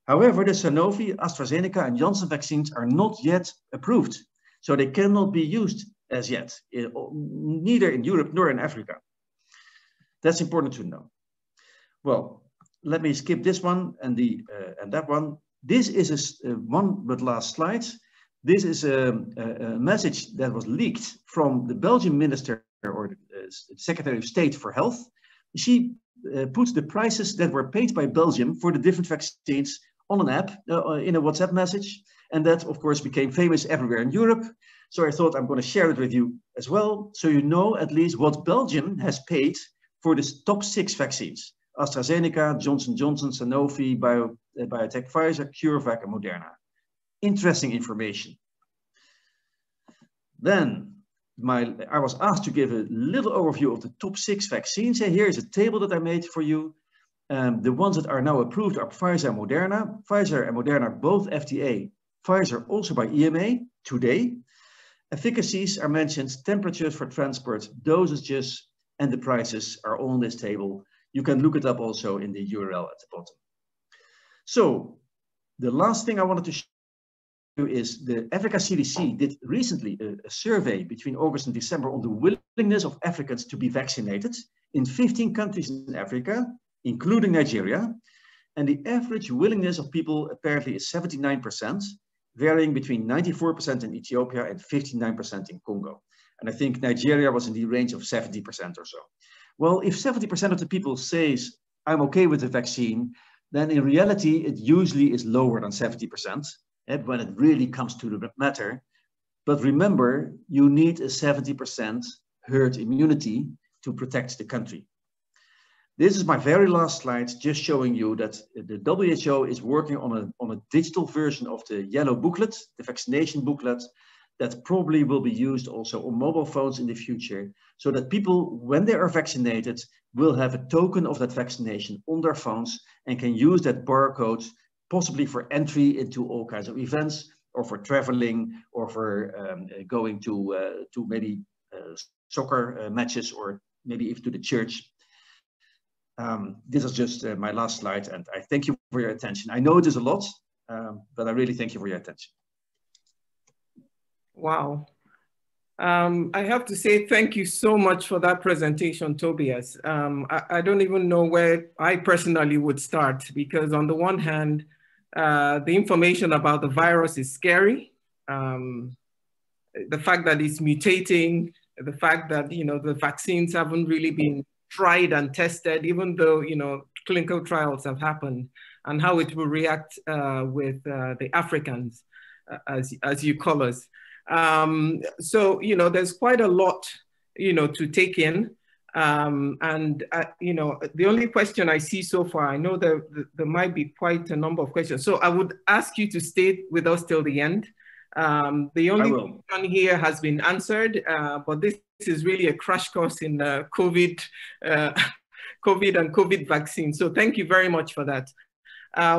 However, the Sanofi, AstraZeneca, and Janssen vaccines are not yet approved, so they cannot be used as yet, neither in Europe nor in Africa. That's important to know. Well, let me skip this one and that one. This is one but last slide. This is a message that was leaked from the Belgian minister or the Secretary of State for Health. She put the prices that were paid by Belgium for the different vaccines on an app, in a WhatsApp message. And that, of course, became famous everywhere in Europe. So I thought I'm going to share it with you as well, so you know at least what Belgium has paid for the top 6 vaccines: AstraZeneca, Johnson & Johnson, Sanofi, BioNTech, Pfizer, CureVac, and Moderna. Interesting information. Then I was asked to give a little overview of the top 6 vaccines. Here is a table that I made for you. The ones that are now approved are Pfizer and Moderna. Pfizer and Moderna both FDA. Pfizer also by EMA today. Efficacies are mentioned, temperatures for transport, dosages, and the prices are all on this table. You can look it up also in the URL at the bottom. So the last thing I wanted to show you is the Africa CDC did recently a survey between August and December on the willingness of Africans to be vaccinated in 15 countries in Africa, including Nigeria. And the average willingness of people apparently is 79%, varying between 94% in Ethiopia and 59% in Congo. And I think Nigeria was in the range of 70% or so. Well, if 70% of the people says, I'm okay with the vaccine, then in reality, it usually is lower than 70% when it really comes to the matter. But remember, you need a 70% herd immunity to protect the country. This is my very last slide, just showing you that the WHO is working on a digital version of the yellow booklet, the vaccination booklet, that probably will be used also on mobile phones in the future, so that people, when they are vaccinated, will have a token of that vaccination on their phones and can use that barcode possibly for entry into all kinds of events, or for traveling, or for going to maybe soccer matches, or maybe even to the church. This is just my last slide, and I thank you for your attention. I know it is a lot, but I really thank you for your attention. Wow. I have to say thank you so much for that presentation, Tobias. I don't even know where I personally would start, because on the one hand, the information about the virus is scary. The fact that it's mutating, the fact that, you know, the vaccines haven't really been tried and tested, even though, you know, clinical trials have happened, and how it will react with the Africans, as you call us. So, you know, there's quite a lot, you know, to take in. You know, the only question I see so far, I know there might be quite a number of questions. So I would ask you to stay with us till the end. The only question here has been answered, but this is really a crash course in COVID and COVID vaccine. So thank you very much for that.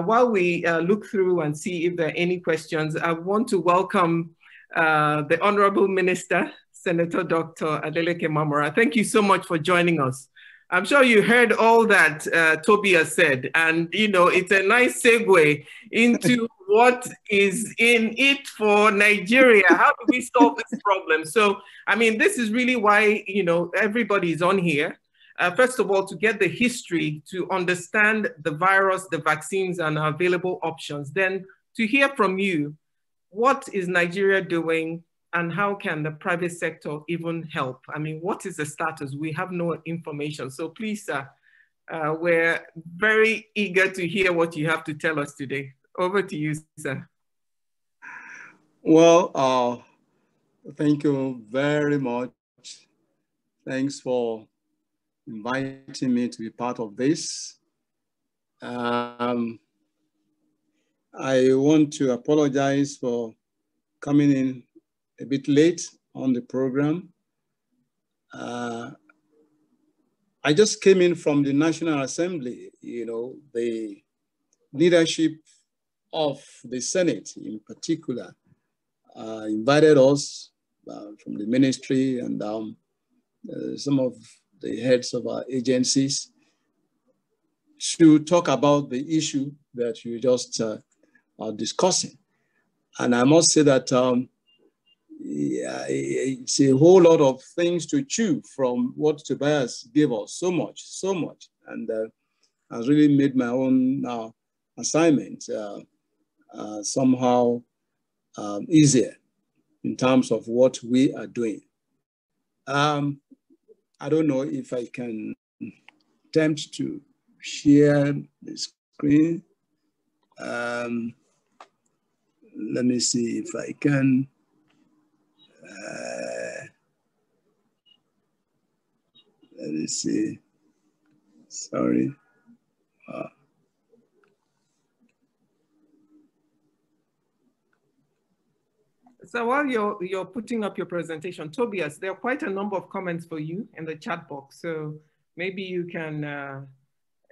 While we look through and see if there are any questions, I want to welcome the Honorable Minister, Senator Dr. Adeleke Mamora. Thank you so much for joining us. I'm sure you heard all that Tobias said, and you know, it's a nice segue into what is in it for Nigeria. How do we solve this problem? So, I mean, this is really why, you know, everybody is on here. First of all, to get the history, to understand the virus, the vaccines, and available options. Then to hear from you, what is Nigeria doing, and how can the private sector even help? I mean, what is the status? We have no information. So please, sir, we're very eager to hear what you have to tell us today. Over to you, sir. Well, thank you very much. Thanks for inviting me to be part of this. I want to apologize for coming in a bit late on the program. I just came in from the National Assembly. You know, the leadership of the Senate in particular invited us from the ministry and some of the heads of our agencies to talk about the issue that you just are discussing. And I must say that yeah, it's a whole lot of things to chew from what Tobias gave us, so much, and has really made my own assignment somehow easier in terms of what we are doing. I don't know if I can attempt to share the screen. Let me see if I can. Let me see. Sorry. So while you're putting up your presentation, Tobias, there are quite a number of comments for you in the chat box. So maybe you can,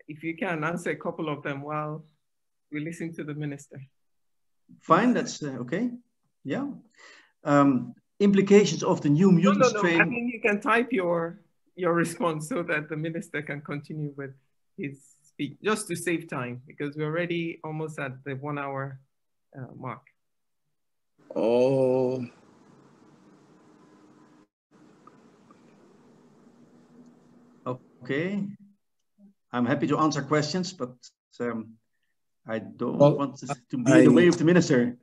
if you can, answer a couple of them while we listen to the minister. Fine, that's okay. Yeah. implications of the new mutant strain. I mean, you can type your response so that the minister can continue with his speech, just to save time, because we're already almost at the 1 hour mark. Oh. Okay. I'm happy to answer questions, but I don't want to be in the way of the minister.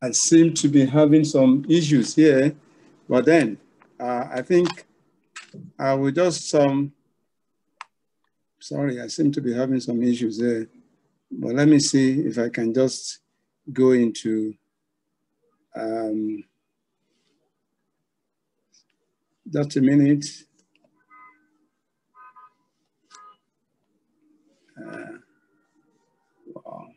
I seem to be having some issues here, but then I think I will just, sorry, I seem to be having some issues there, but let me see if I can just go into, just a minute. Wow.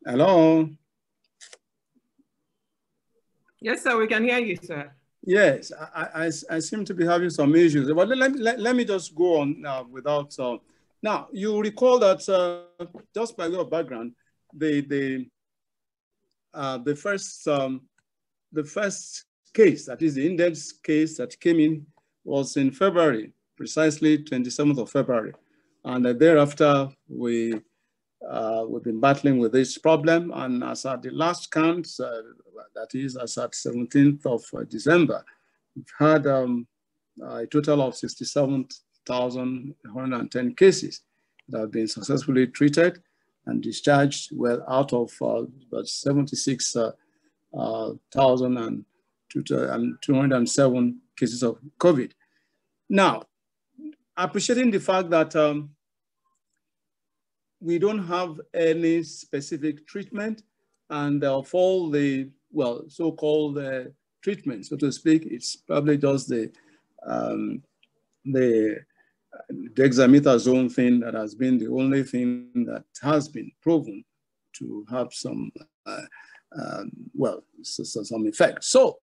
Hello? Yes, sir, we can hear you, sir. Yes, I seem to be having some issues, but let me just go on now without, now you recall that just by way of background, the first case, that is the index case that came in, was in February, precisely 27th of February. And thereafter, we've been battling with this problem. And as at the last count, that is as at 17th of December, we've had a total of 67,110 cases that have been successfully treated and discharged, well, out of about 76,207 cases of COVID. Now, appreciating the fact that we don't have any specific treatment, and of all the, well, so-called treatment, so to speak, it's probably just the dexamethasone thing that has been the only thing that has been proven to have some, some effect. So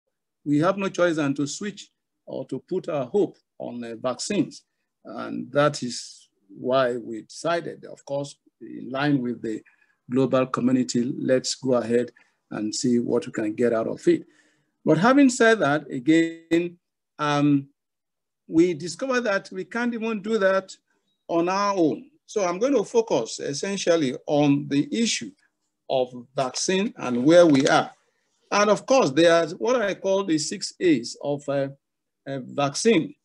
we have no choice than to switch or to put our hope on vaccines. And that is why we decided, of course, in line with the global community, let's go ahead and see what we can get out of it. But having said that, again, we discovered that we can't even do that on our own. So I'm going to focus essentially on the issue of vaccine and where we are. And of course, there's what I call the 6 A's of a vaccine.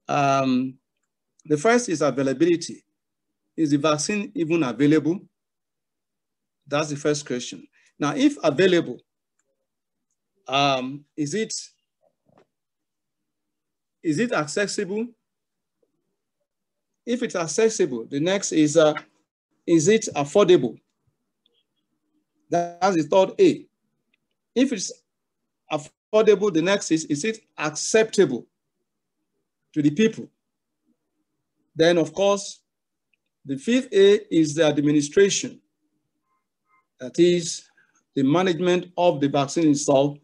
The first is availability. Is the vaccine even available? That's the first question. Now, if available, is it accessible? If it's accessible, the next is it affordable? That's the third A. If it's affordable, the next is it acceptable to the people? Then, of course, the fifth A is the administration. That is the management of the vaccine itself.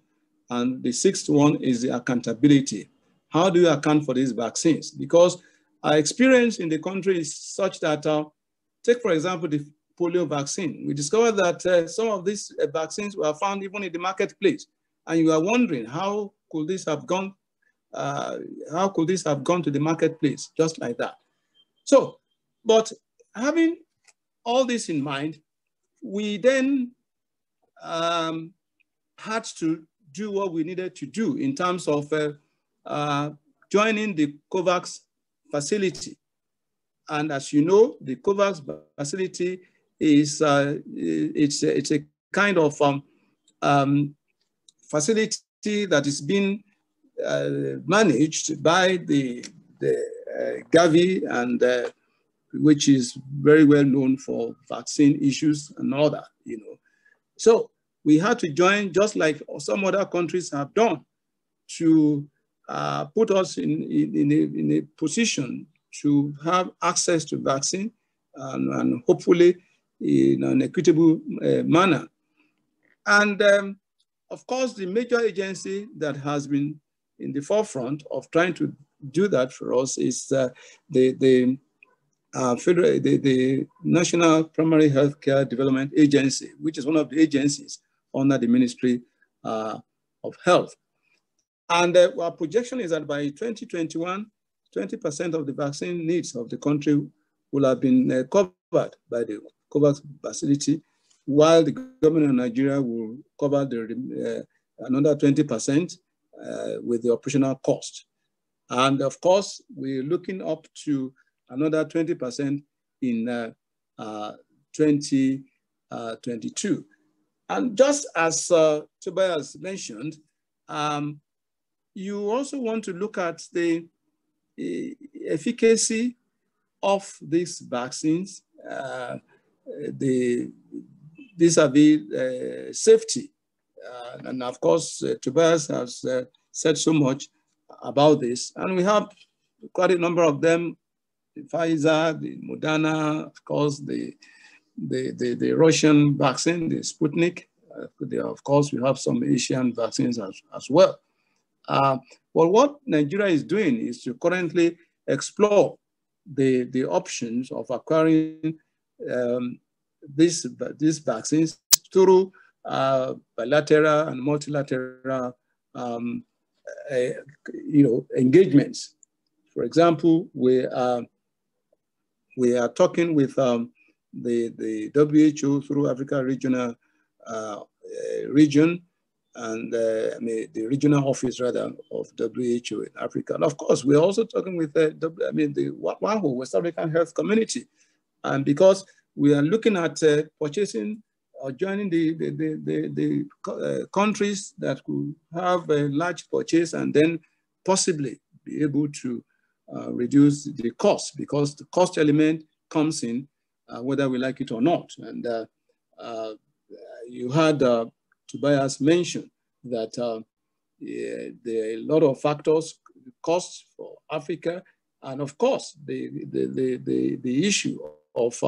And the sixth one is the accountability. How do you account for these vaccines? Because our experience in the country is such that, take for example, the polio vaccine. We discovered that some of these vaccines were found even in the marketplace. And you are wondering, how could this have gone to the marketplace just like that? So, but having all this in mind, we then had to do what we needed to do in terms of joining the COVAX facility. And as you know, the COVAX facility is it's a kind of facility that is being managed by the Gavi, and which is very well known for vaccine issues and all that, you know. So we had to join, just like some other countries have done, to put us in a position to have access to vaccine and hopefully in an equitable manner. And of course, the major agency that has been in the forefront of trying to do that for us is the the National Primary Healthcare Development Agency, which is one of the agencies under the Ministry of Health. And our projection is that by 2021, 20% of the vaccine needs of the country will have been covered by the COVAX facility, while the government of Nigeria will cover the another 20% with the operational cost. And of course, we're looking up to another 20% in 2022. And just as Tobias mentioned, you also want to look at the efficacy of these vaccines, vis-a-vis safety. And of course, Tobias has said so much about this. And we have quite a number of them: the Pfizer, the Moderna, of course, the Russian vaccine, the Sputnik. Of course, we have some Asian vaccines as well. Well, what Nigeria is doing is to currently explore the options of acquiring these vaccines through bilateral and multilateral engagements. For example, we are talking with the WHO through Africa Regional Region, and the regional office rather of WHO in Africa. And of course, we're also talking with the WAHO, West African Health Community, and because we are looking at purchasing or joining the countries that could have a large purchase and then possibly be able to reduce the cost, because the cost element comes in whether we like it or not. And you had Tobias mention that there are a lot of factors, costs for Africa, and of course the issue of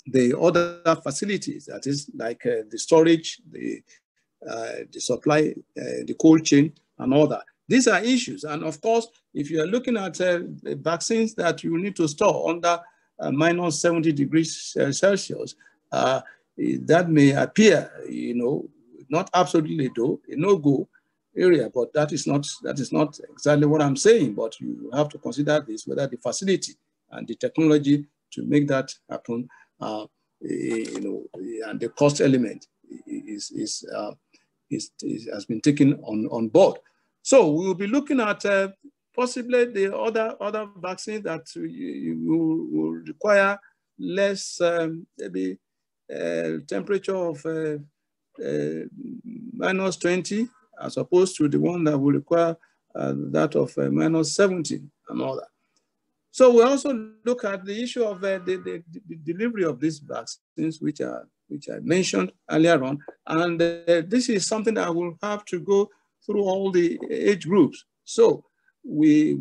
the other facilities, that is like the storage, the supply, the cold chain, and all that. These are issues, and of course, if you are looking at vaccines that you need to store under minus 70 degrees Celsius, that may appear, not absolutely though, a no-go area, but that is not exactly what I'm saying. But you have to consider this, whether the facility and the technology to make that happen, and the cost element has been taken on board. So we will be looking at possibly the other vaccines that will require less, maybe temperature of minus 20, as opposed to the one that will require that of minus 70 and all that. So we also look at the issue of the delivery of these vaccines, which I mentioned earlier on, and this is something that will have to go through all the age groups. So we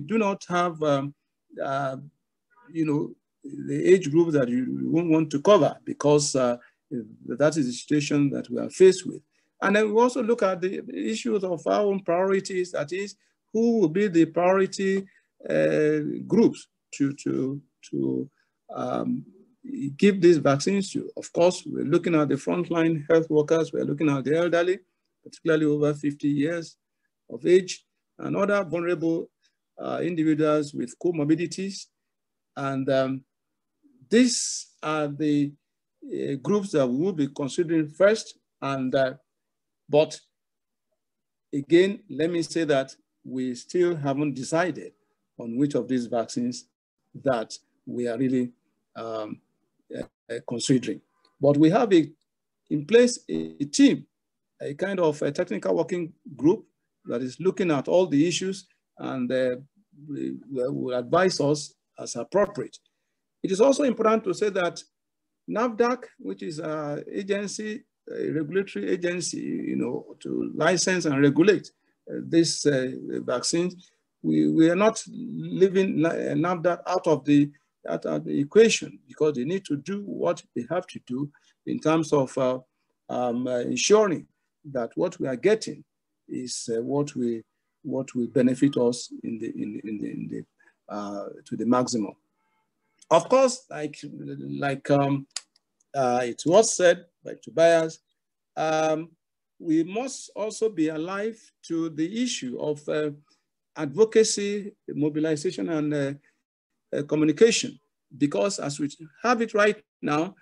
do not have the age group that you won't want to cover, because that is the situation that we are faced with. And then we also look at the issues of our own priorities, that is, who will be the priority groups to give these vaccines to. Of course, we're looking at the frontline health workers, we're looking at the elderly, particularly over 50 years of age, and other vulnerable individuals with comorbidities. And these are the groups that we will be considering first. And but again, let me say that we still haven't decided on which of these vaccines that we are really considering. But we have in place a team, a kind of a technical working group that is looking at all the issues, and will advise us as appropriate. It is also important to say that NAFDAC, which is an agency, a regulatory agency, to license and regulate these vaccines, we are not leaving NAFDAC out of the equation, because they need to do what they have to do in terms of ensuring that what we are getting is what will benefit us in the maximum. Of course, like it was said by Tobias, we must also be alive to the issue of advocacy, mobilization, and communication. Because as we have it right now,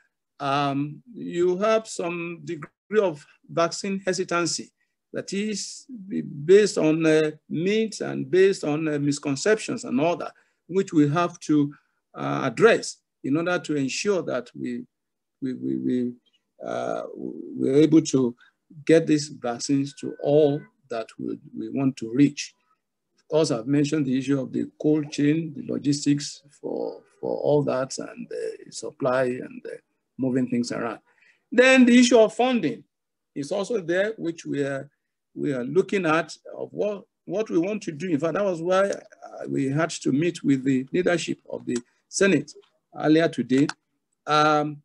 you have some degree of vaccine hesitancy that is based on myths and based on misconceptions and all that, which we have to address in order to ensure that we're able to get these vaccines to all that we want to reach. Of course, I've mentioned the issue of the cold chain, the logistics for all that, and the supply and moving things around. Then the issue of funding is also there, which we are looking at of what we want to do. In fact, that was why we had to meet with the leadership of the Senate earlier today. Our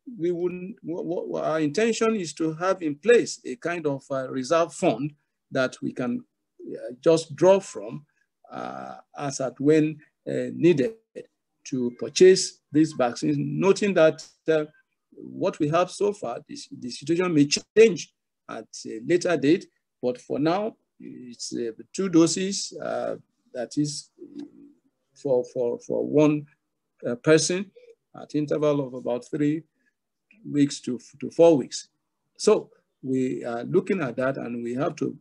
intention is to have in place a kind of reserve fund that we can just draw from as at when needed to purchase these vaccines, noting that what we have so far, the situation may change at a later date, but for now, it's 2 doses that is for one person at interval of about 3 weeks to 4 weeks. So we are looking at that, and we have to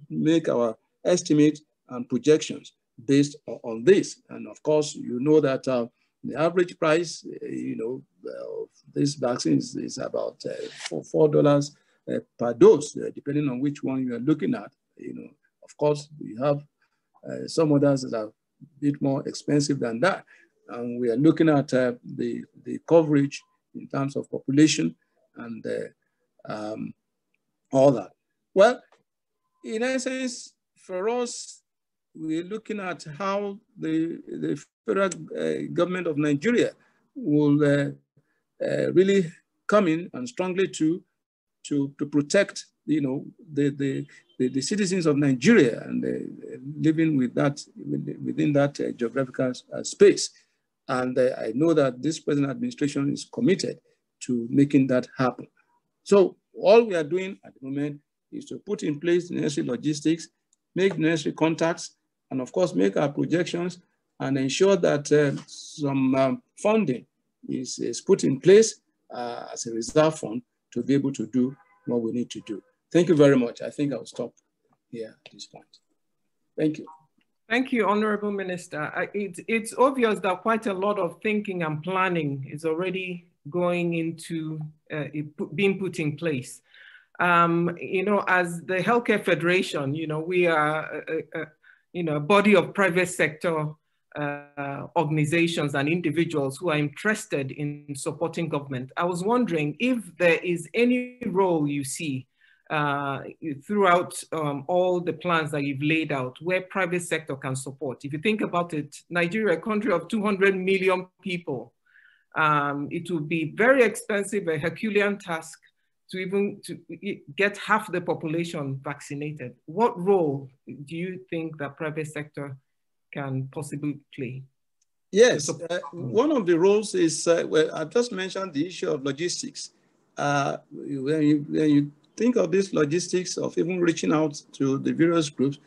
make our estimate and projections based on this. And of course, you know that the average price, of this vaccine is about $4 per dose, depending on which one you are looking at. Of course, we have some others that are a bit more expensive than that. And we are looking at the coverage in terms of population and all that. Well, in essence, for us, we're looking at how the federal government of Nigeria will really come in and strongly to protect, the citizens of Nigeria and living with that within that geographical space. And I know that this present administration is committed to making that happen. So all we are doing at the moment is to put in place the necessary logistics, make the necessary contacts, and of course, make our projections and ensure that some funding is put in place as a reserve fund to be able to do what we need to do. Thank you very much. I think I'll stop here at this point. Thank you. Thank you, Honorable Minister. It's obvious that quite a lot of thinking and planning is already going into being put in place. As the Healthcare Federation, we are a body of private sector organizations and individuals who are interested in supporting government. I was wondering if there is any role you see throughout all the plans that you've laid out where private sector can support. If you think about it, Nigeria, a country of 200 million people, it would be very expensive, a Herculean task to get half the population vaccinated. What role do you think that private sector can possibly play? Yes, one of the roles is, well, I've just mentioned the issue of logistics. When you think of this logistics of even reaching out to the various groups,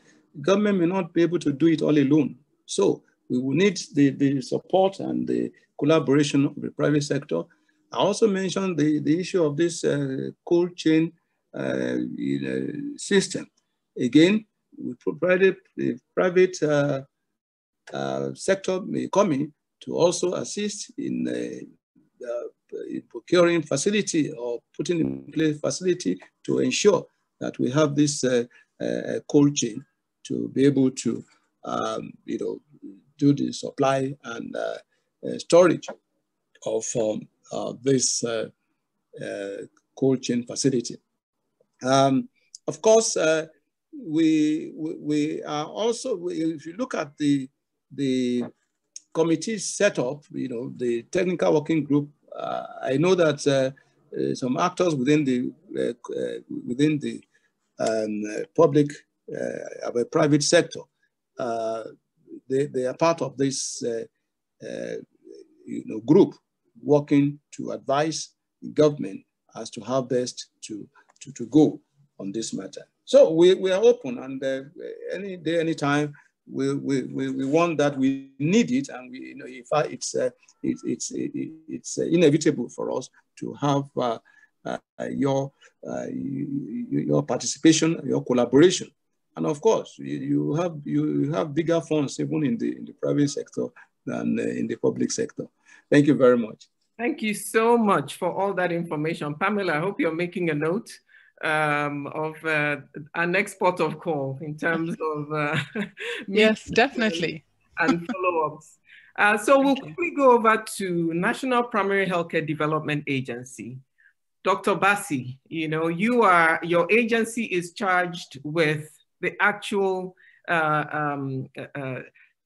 government may not be able to do it all alone. So we will need the support and the collaboration of the private sector. I also mentioned the issue of this cold chain system. Again, we provided the private sector may come in to also assist in procuring facility or putting in place facility to ensure that we have this cold chain to be able to do the supply and storage of this cold chain facility. Of course, we are also, if you look at the committee set up, the technical working group, I know that some actors within the private sector, they are part of this group working to advise the government as to how best to go on this matter. So we are open, and any day, anytime, we want that, we need it, and we, in fact, it's inevitable for us to have your participation, your collaboration, and of course, you have bigger funds even in the private sector than in the public sector. Thank you very much. Thank you so much for all that information, Pamela. I hope you're making a note of our next port of call in terms of yes, definitely, and follow-ups. So we'll quickly go over to National Primary Healthcare Development Agency. Dr. Bassi, your agency is charged with the actual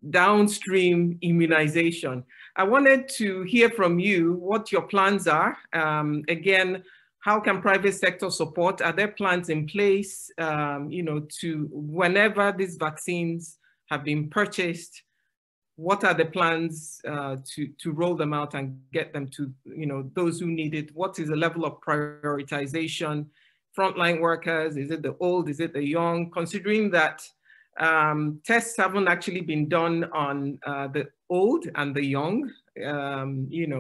downstream immunization. I wanted to hear from you what your plans are. Again, how can private sector support? Are there plans in place, to whenever these vaccines have been purchased, what are the plans to roll them out and get them to those who need it? What is the level of prioritization? Frontline workers, is it the old, is it the young? Considering that tests haven't actually been done on the old and the young,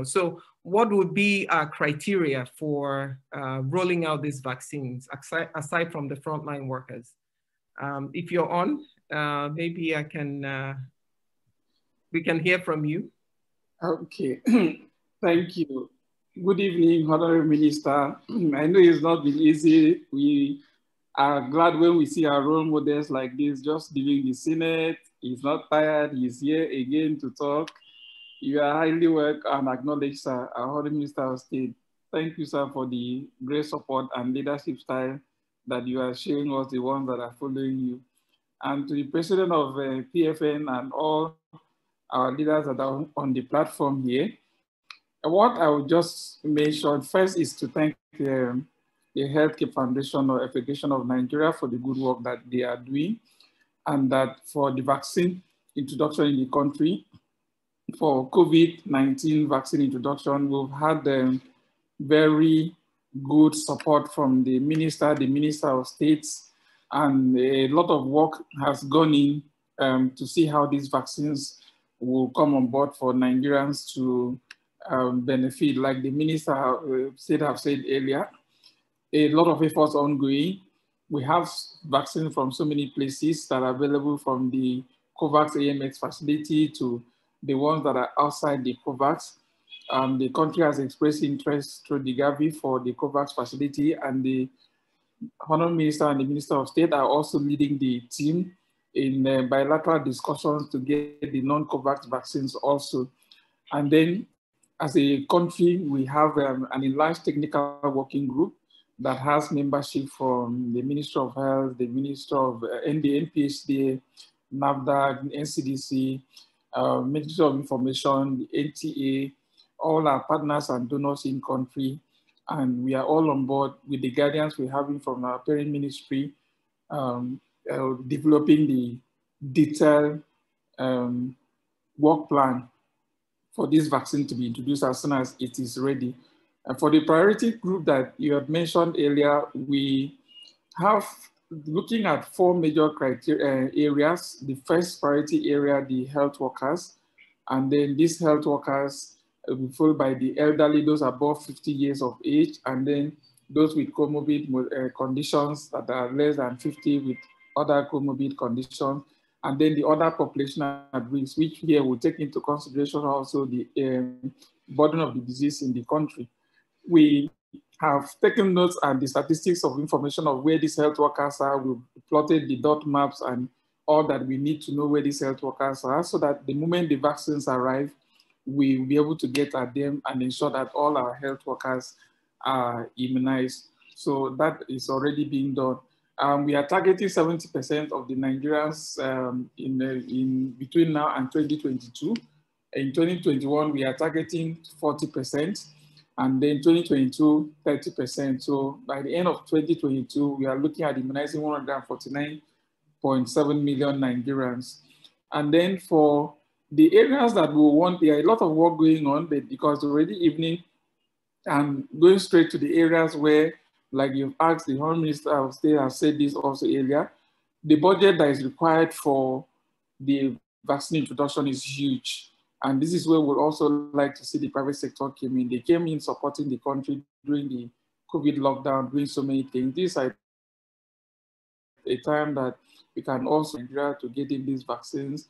so what would be our criteria for rolling out these vaccines, aside from the frontline workers? If you're on, maybe we can hear from you. Okay, thank you. Good evening, Honorable Minister. I know it's not been easy. We are glad when we see our role models like this, just leaving the Senate. He's not tired, he's here again to talk. You are highly welcome and acknowledged, sir, our Honorable Minister of State. Thank you, sir, for the great support and leadership style that you are showing us, the ones that are following you. And to the President of PFN and all our leaders that are on the platform here, what I would just mention first is to thank the Healthcare Foundation or Federation of Nigeria for the good work that they are doing, and that for the vaccine introduction in the country, for COVID-19 vaccine introduction, we've had very good support from the Minister of States, and a lot of work has gone in to see how these vaccines will come on board for Nigerians to benefit. Like the Minister have said earlier, a lot of efforts ongoing. We have vaccines from so many places that are available, from the COVAX AMX facility to the ones that are outside the COVAX. The country has expressed interest through the Gavi for the COVAX facility, and the Honorable Minister and the Minister of State are also leading the team in bilateral discussions to get the non-COVAX vaccines also. And then as a country, we have an enlarged technical working group that has membership from the Ministry of Health, the Ministry of NPHD, NAFDAC, NCDC, Ministry of Information, the NTA, all our partners and donors in country. And we are all on board with the guidance we're having from our parent ministry, developing the detailed work plan for this vaccine to be introduced as soon as it is ready. And for the priority group that you had mentioned earlier, we have looking at 4 major criteria areas. The first priority area, the health workers, and then these health workers will be followed by the elderly, those above 50 years of age, and then those with comorbid conditions that are less than 50 with other comorbid conditions, and then the other population at risk, which here will take into consideration also the burden of the disease in the country. We have taken notes and the statistics of information of where these health workers are. We've plotted the dot maps and all that we need to know where these health workers are, so that the moment the vaccines arrive, we'll be able to get at them and ensure that all our health workers are immunized. So that is already being done. We are targeting 70% of the Nigerians in between now and 2022. In 2021, we are targeting 40%, and then 2022, 30%. So by the end of 2022, we are looking at immunizing 149.7 million Nigerians. And then for the areas that we want, there are a lot of work going on, but because already evening, and going straight to the areas where, like you've asked, the Home Minister of State has said this also earlier, the budget that is required for the vaccine introduction is huge. And this is where we'd also like to see the private sector came in. They came in supporting the country during the COVID lockdown, doing so many things. This is a time that we can also Nigeria to get in these vaccines,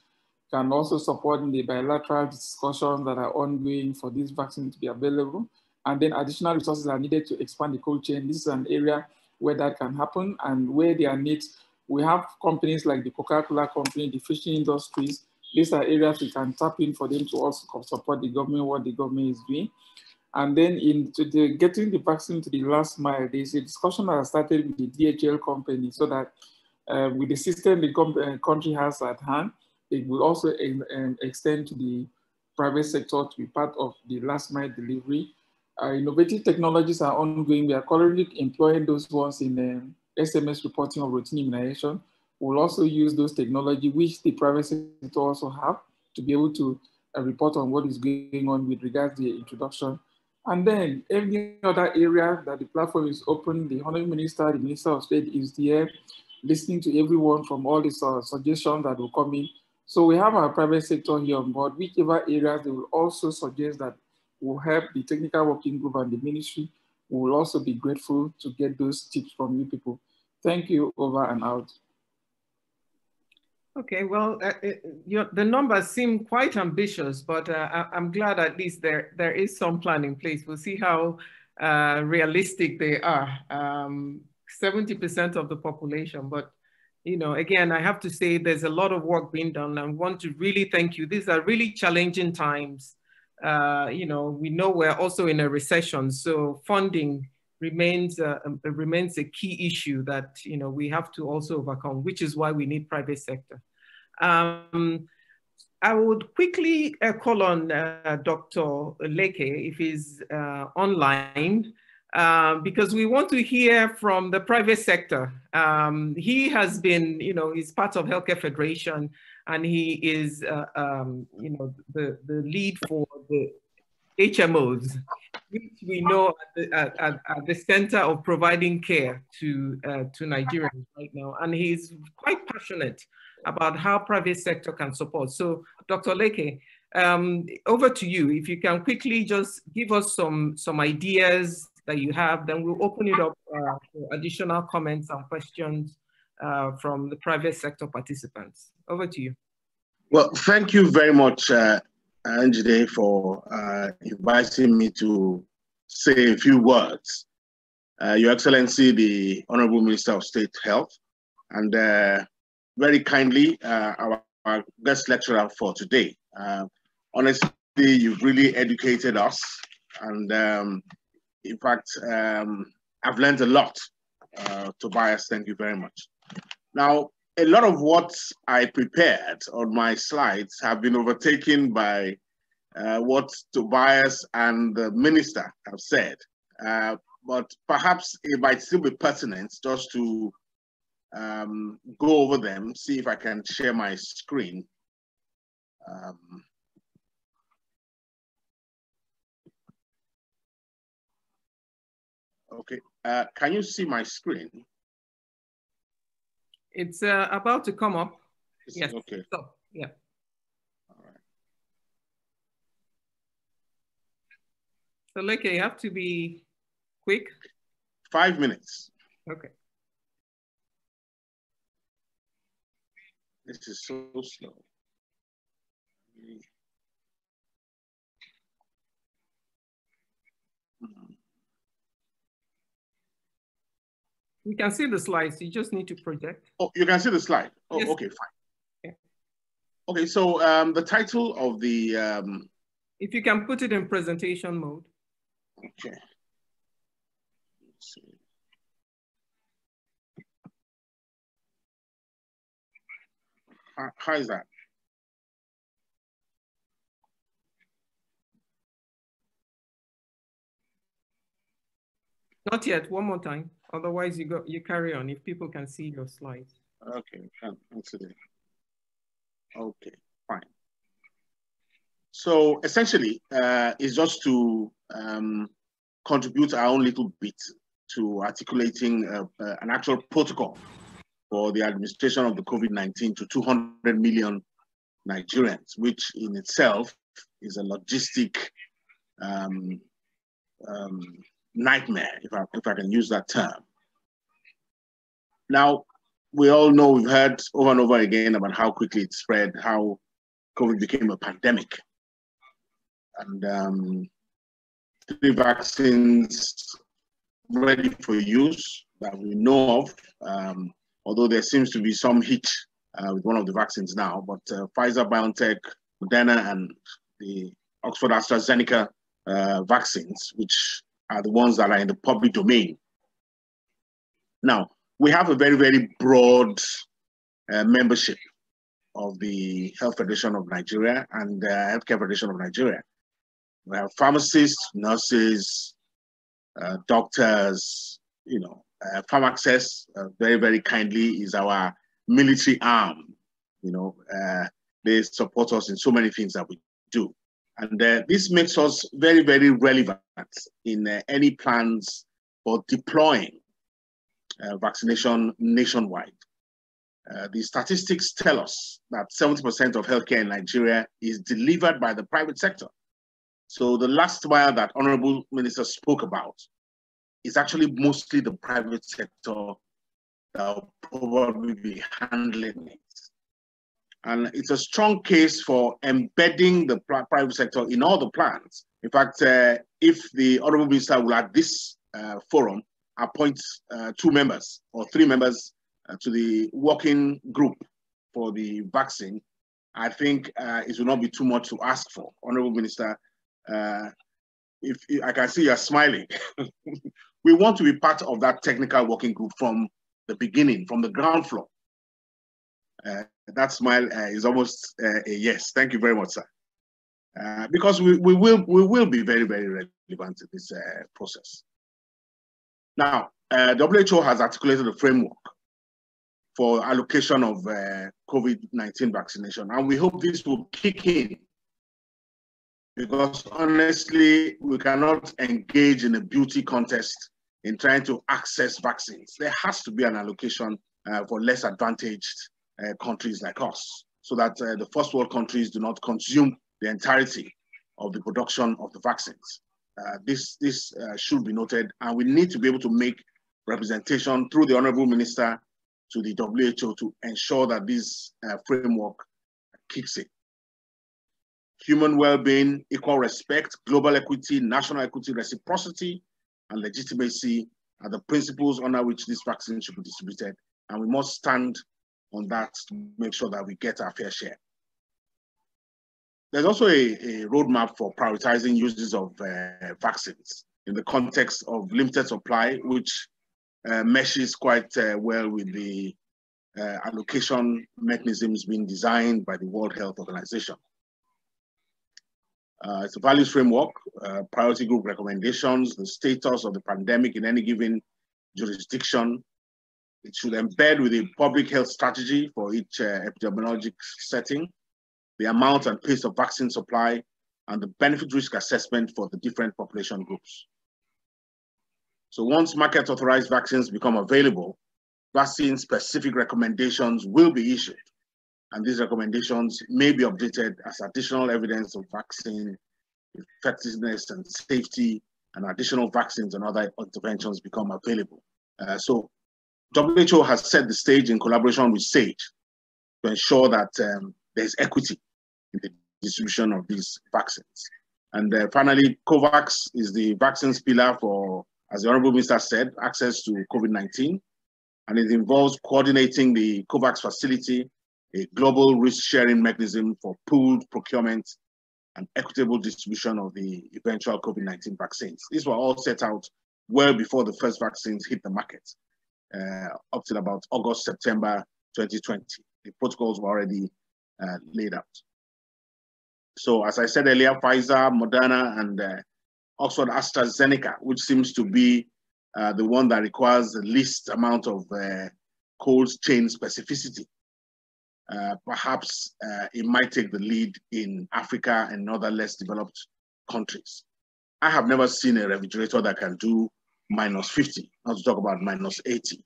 can also support in the bilateral discussions that are ongoing for these vaccines to be available. And then additional resources are needed to expand the cold chain. This is an area where that can happen, and where there are needs. We have companies like the Coca-Cola company, the fishing industries. These are areas we can tap in for them to also support the government, what the government is doing. And then getting the vaccine to the last mile, there's a discussion that has started with the DHL company, so that with the system the country has at hand, it will also extend to the private sector to be part of the last mile delivery. Innovative technologies are ongoing. We are currently employing those ones in SMS reporting of routine immunization. We'll also use those technology, which the private sector also have, to be able to report on what is going on with regards to the introduction. And then every other area that the platform is open, the Honorable Minister, the Minister of State is there, listening to everyone from all these suggestions that will come in. So we have our private sector here on board, whichever areas they will also suggest that will help the technical working group and the ministry. We will also be grateful to get those tips from you people. Thank you, over and out. Okay, well, the numbers seem quite ambitious, but I'm glad at least there is some plan in place. We'll see how realistic they are. 70% of the population, but again, I have to say there's a lot of work being done, and I want to really thank you. These are really challenging times. We know we're also in a recession, so funding remains a key issue that we have to also overcome, which is why we need private sector. I would quickly call on Dr. Leke if he's online, because we want to hear from the private sector. He has been, he's part of Healthcare Federation, and he is, the lead for the HMOs, which we know at the center of providing care to Nigerians right now. And he's quite passionate about how private sector can support. So Dr. Leke, over to you. If you can quickly just give us some ideas that you have, then we'll open it up for additional comments and questions from the private sector participants. Over to you. Well, thank you very much, Anjide, for inviting me to say a few words. Your Excellency, the Honorable Minister of State Health, and very kindly, our guest lecturer for today. Honestly, you've really educated us, and in fact, I've learned a lot. Tobias, thank you very much. Now, a lot of what I prepared on my slides have been overtaken by what Tobias and the minister have said. But perhaps it might still be pertinent just to go over them, see if I can share my screen. Okay, can you see my screen? It's about to come up. Yes. Okay. So, yeah. All right. So, Leke, you have to be quick. 5 minutes. Okay. This is so slow. We can see the slides. You just need to project. Oh, you can see the slide. Oh, yes. Okay, fine. Yeah. Okay, so the title of the... If you can put it in presentation mode. Okay. Let's see. How is that? Not yet. One more time. Otherwise, you carry on if people can see your slides. Okay, can't see it. Okay, fine. So essentially, it's just to contribute our own little bit to articulating an actual protocol for the administration of the COVID-19 to 200 million Nigerians, which in itself is a logistic nightmare, if I can use that term. Now, we all know, we've heard over and over again about how quickly it spread, how COVID became a pandemic. And 3 vaccines ready for use that we know of, although there seems to be some hitch with one of the vaccines now, but Pfizer, BioNTech, Moderna, and the Oxford AstraZeneca vaccines, which are the ones that are in the public domain. Now, we have a very, very broad membership of the Health Federation of Nigeria and the Healthcare Federation of Nigeria. We have pharmacists, nurses, doctors, you know, PharmAccess, very, very kindly is our military arm. You know, they support us in so many things that we do. And this makes us very, very relevant in any plans for deploying vaccination nationwide. The statistics tell us that 70% of healthcare in Nigeria is delivered by the private sector. So the last mile that Honorable Minister spoke about is actually mostly the private sector that will probably be handling it. And it's a strong case for embedding the private sector in all the plans. In fact, if the Honorable Minister will at this forum appoint 2 members or 3 members to the working group for the vaccine, I think it will not be too much to ask for. Honorable Minister, if I can see you're smiling, we want to be part of that technical working group from the beginning, from the ground floor. That smile is almost a yes. Thank you very much, sir. Because we will be very, very relevant in this process. Now, WHO has articulated a framework for allocation of COVID-19 vaccination, and we hope this will kick in, because honestly, we cannot engage in a beauty contest in trying to access vaccines. There has to be an allocation for less advantaged countries like us, so that the first world countries do not consume the entirety of the production of the vaccines. This should be noted, and we need to be able to make representation through the Honorable Minister to the WHO to ensure that this framework kicks in. Human well-being, equal respect, global equity, national equity, reciprocity, and legitimacy are the principles under which this vaccine should be distributed, and we must stand on that to make sure that we get our fair share. There's also a roadmap for prioritizing uses of vaccines in the context of limited supply, which meshes quite well with the allocation mechanisms being designed by the World Health Organization. It's a values framework, priority group recommendations, the status of the pandemic in any given jurisdiction. It should embed with a public health strategy for each epidemiologic setting, the amount and pace of vaccine supply, and the benefit risk assessment for the different population groups. So once market authorized vaccines become available, vaccine specific recommendations will be issued. And these recommendations may be updated as additional evidence of vaccine effectiveness and safety, and additional vaccines and other interventions become available. So WHO has set the stage in collaboration with SAGE to ensure that there's equity in the distribution of these vaccines. And finally, COVAX is the vaccines pillar for, as the Honorable Minister said, access to COVID-19. And it involves coordinating the COVAX facility, a global risk-sharing mechanism for pooled procurement and equitable distribution of the eventual COVID-19 vaccines. These were all set out well before the first vaccines hit the market, up till about August, September 2020. The protocols were already laid out. So as I said earlier, Pfizer, Moderna, and Oxford AstraZeneca, which seems to be the one that requires the least amount of cold chain specificity, perhaps it might take the lead in Africa and other less developed countries. I have never seen a refrigerator that can do -50, not to talk about -80.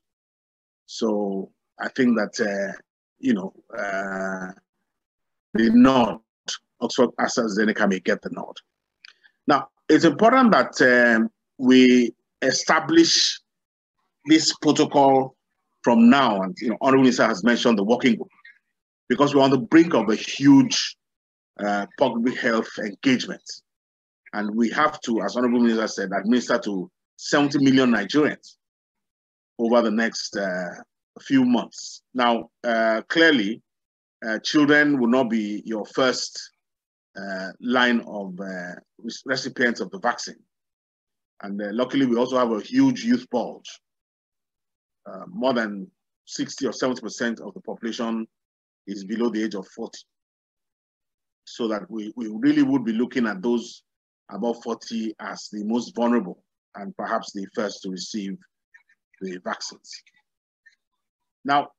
So I think that, the nod, Oxford AstraZeneca may get the nod. Now, it's important that we establish this protocol from now, and Honorable Minister has mentioned the working group, because we're on the brink of a huge public health engagement. And we have to, as Honorable Minister said, administer to 70 million Nigerians over the next few months. Now, clearly, children will not be your first line of recipients of the vaccine. And luckily, we also have a huge youth bulge. More than 60 or 70% of the population is below the age of 40. So that we really would be looking at those above 40 as the most vulnerable and perhaps the first to receive the vaccines. Now,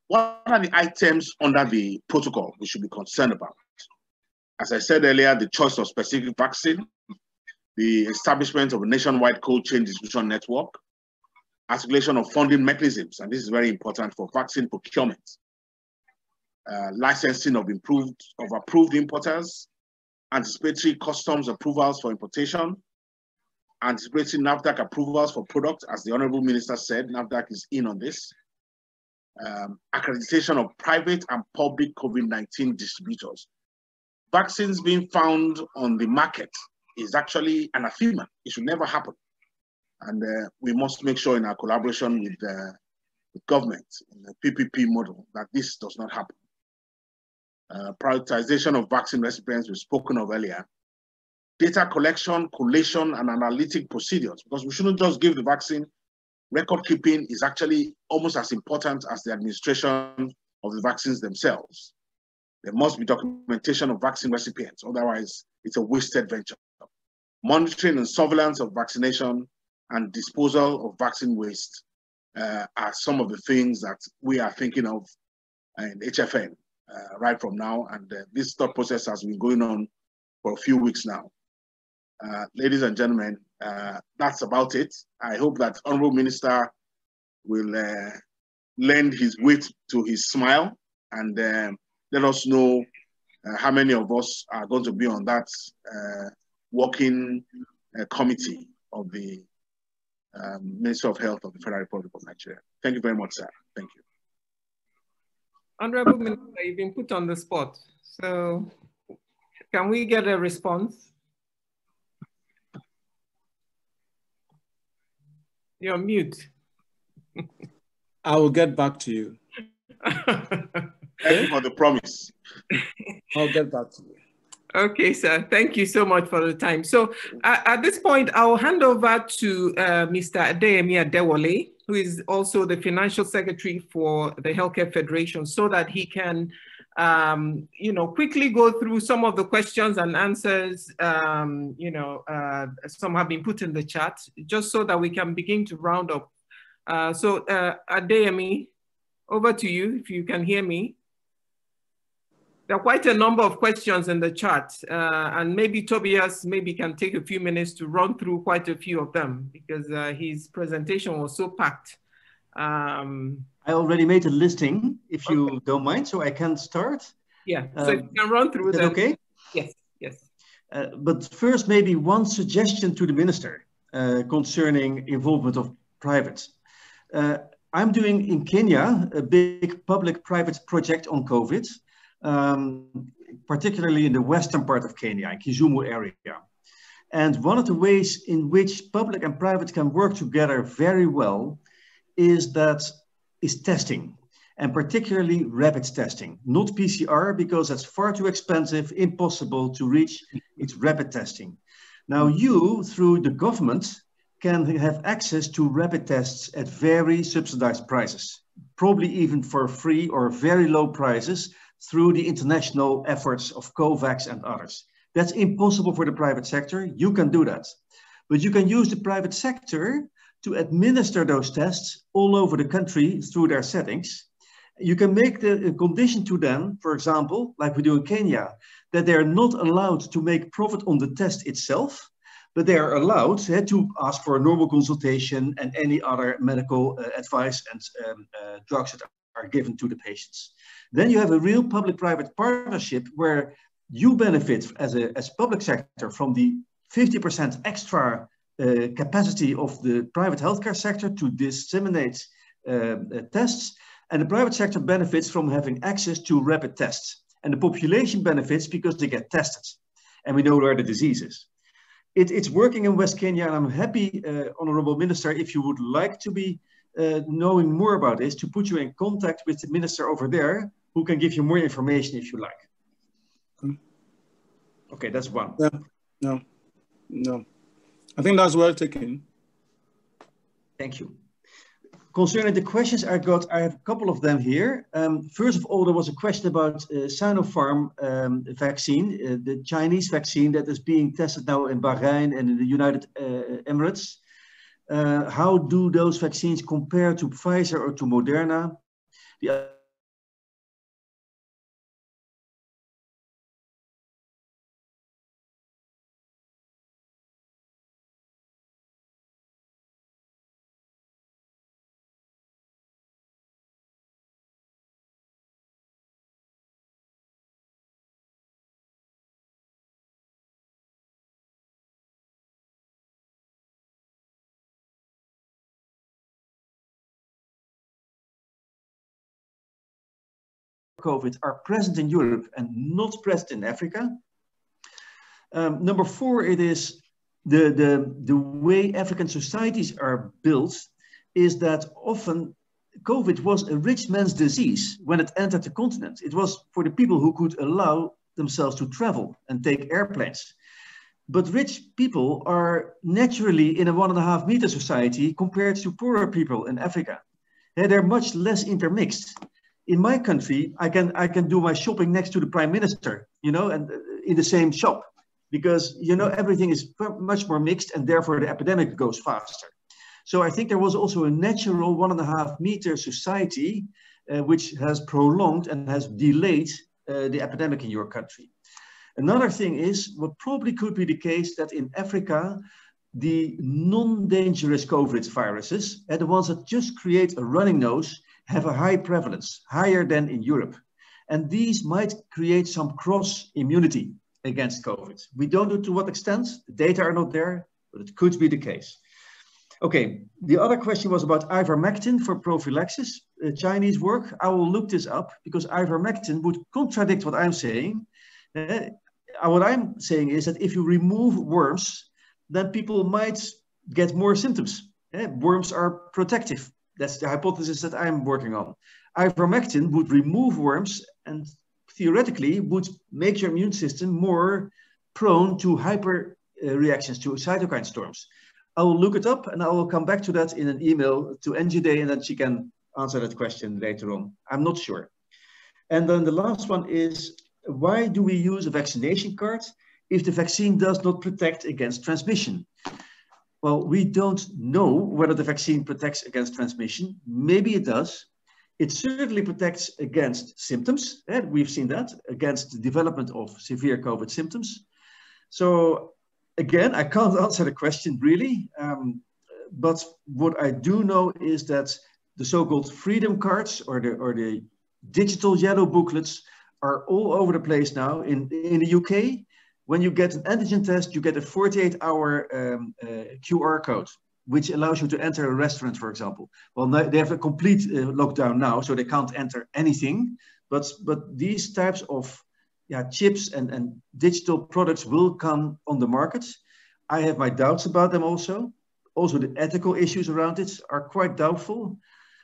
what are the items under the protocol we should be concerned about? As I said earlier, the choice of specific vaccine, the establishment of a nationwide cold chain distribution network, articulation of funding mechanisms, and this is very important for vaccine procurement, licensing of approved importers, anticipatory customs approvals for importation, anticipatory NAFDAC approvals for products, as the Honorable Minister said, NAFDAC is in on this, accreditation of private and public COVID-19 distributors. Vaccines being found on the market is actually anathema. It should never happen. And we must make sure in our collaboration with the government, in the PPP model, that this does not happen. Prioritization of vaccine recipients we've spoken of earlier. Data collection, collation, and analytic procedures, because we shouldn't just give the vaccine. Record keeping is actually almost as important as the administration of the vaccines themselves. There must be documentation of vaccine recipients, otherwise it's a wasted venture. Monitoring and surveillance of vaccination and disposal of vaccine waste are some of the things that we are thinking of in HFN right from now. And this thought process has been going on for a few weeks now. Ladies and gentlemen, that's about it. I hope that Honorable Minister will lend his wit to his smile and let us know how many of us are going to be on that working committee of the Minister of Health of the Federal Republic of Nigeria. Thank you very much, sir. Thank you. Honorable Minister, you've been put on the spot. So can we get a response? You're mute. I will get back to you. Thank you for the promise. I'll get back to you. Okay, sir. Thank you so much for the time. So at this point, I'll hand over to Mr. Adeyemi Adewale, who is also the Financial Secretary for the Healthcare Federation, so that he can quickly go through some of the questions and answers, some have been put in the chat, just so that we can begin to round up. So Adeyemi, over to you, if you can hear me. There are quite a number of questions in the chat, and maybe Tobias can take a few minutes to run through quite a few of them, because his presentation was so packed. I already made a listing, if you don't mind, so I can start. Yeah, so if you can run through them. Okay? Yes, yes. But first, maybe one suggestion to the Minister concerning involvement of private. I'm doing in Kenya a big public-private project on COVID, particularly in the western part of Kenya, in Kisumu area. And one of the ways in which public and private can work together very well is testing, and particularly rapid testing, not PCR, because that's far too expensive, impossible to reach. It's rapid testing. Now you, through the government, can have access to rapid tests at very subsidized prices, probably even for free or very low prices through the international efforts of COVAX and others. That's impossible for the private sector. You can do that. But you can use the private sector to administer those tests all over the country through their settings. You can make the condition to them, for example, like we do in Kenya, that they are not allowed to make profit on the test itself, but they are allowed to ask for a normal consultation and any other medical advice and drugs that are given to the patients. Then you have a real public-private partnership where you benefit as public sector from the 50% extra capacity of the private healthcare sector to disseminate tests, and the private sector benefits from having access to rapid tests. And the population benefits because they get tested, and we know where the disease is. It's working in West Kenya, and I'm happy, Honorable Minister, if you would like to be knowing more about this, to put you in contact with the minister over there, who can give you more information if you like. Okay, that's one. Yeah, no. I think that's well taken. Thank you. Concerning the questions I got, I have a couple of them here. First of all, there was a question about Sinopharm vaccine, the Chinese vaccine that is being tested now in Bahrain and in the United Emirates. How do those vaccines compare to Pfizer or to Moderna? COVID are present in Europe and not present in Africa. Number four, it is the way African societies are built is that often COVID was a rich man's disease when it entered the continent. It was for the people who could allow themselves to travel and take airplanes. But rich people are naturally in a 1.5 meter society compared to poorer people in Africa. They're much less intermixed. In my country, I can do my shopping next to the prime minister, you know, and in the same shop, because, you know, everything is much more mixed and therefore the epidemic goes faster. So I think there was also a natural 1.5 meter society, which has prolonged and has delayed the epidemic in your country. Another thing is what probably could be the case that in Africa, the non-dangerous COVID viruses, the ones that just create a running nose, have a high prevalence, higher than in Europe. And these might create some cross immunity against COVID. We don't know to what extent, the data are not there, but it could be the case. Okay, the other question was about ivermectin for prophylaxis, Chinese work. I will look this up because ivermectin would contradict what I'm saying. What I'm saying is that if you remove worms, then people might get more symptoms. Worms are protective. That's the hypothesis that I'm working on. Ivermectin would remove worms and theoretically would make your immune system more prone to hyper reactions to cytokine storms. I will look it up and I will come back to that in an email to NGD and then she can answer that question later on. I'm not sure. And then the last one is, why do we use a vaccination card if the vaccine does not protect against transmission? Well, we don't know whether the vaccine protects against transmission. Maybe it does. It certainly protects against symptoms. And we've seen that, against the development of severe COVID symptoms. So again, I can't answer the question really. But what I do know is that the so-called freedom cards or the digital yellow booklets are all over the place now. In the UK, when you get an antigen test, you get a 48-hour QR code, which allows you to enter a restaurant, for example. Well, they have a complete lockdown now, so they can't enter anything. But these types of chips and digital products will come on the market. I have my doubts about them also. Also, the ethical issues around it are quite doubtful.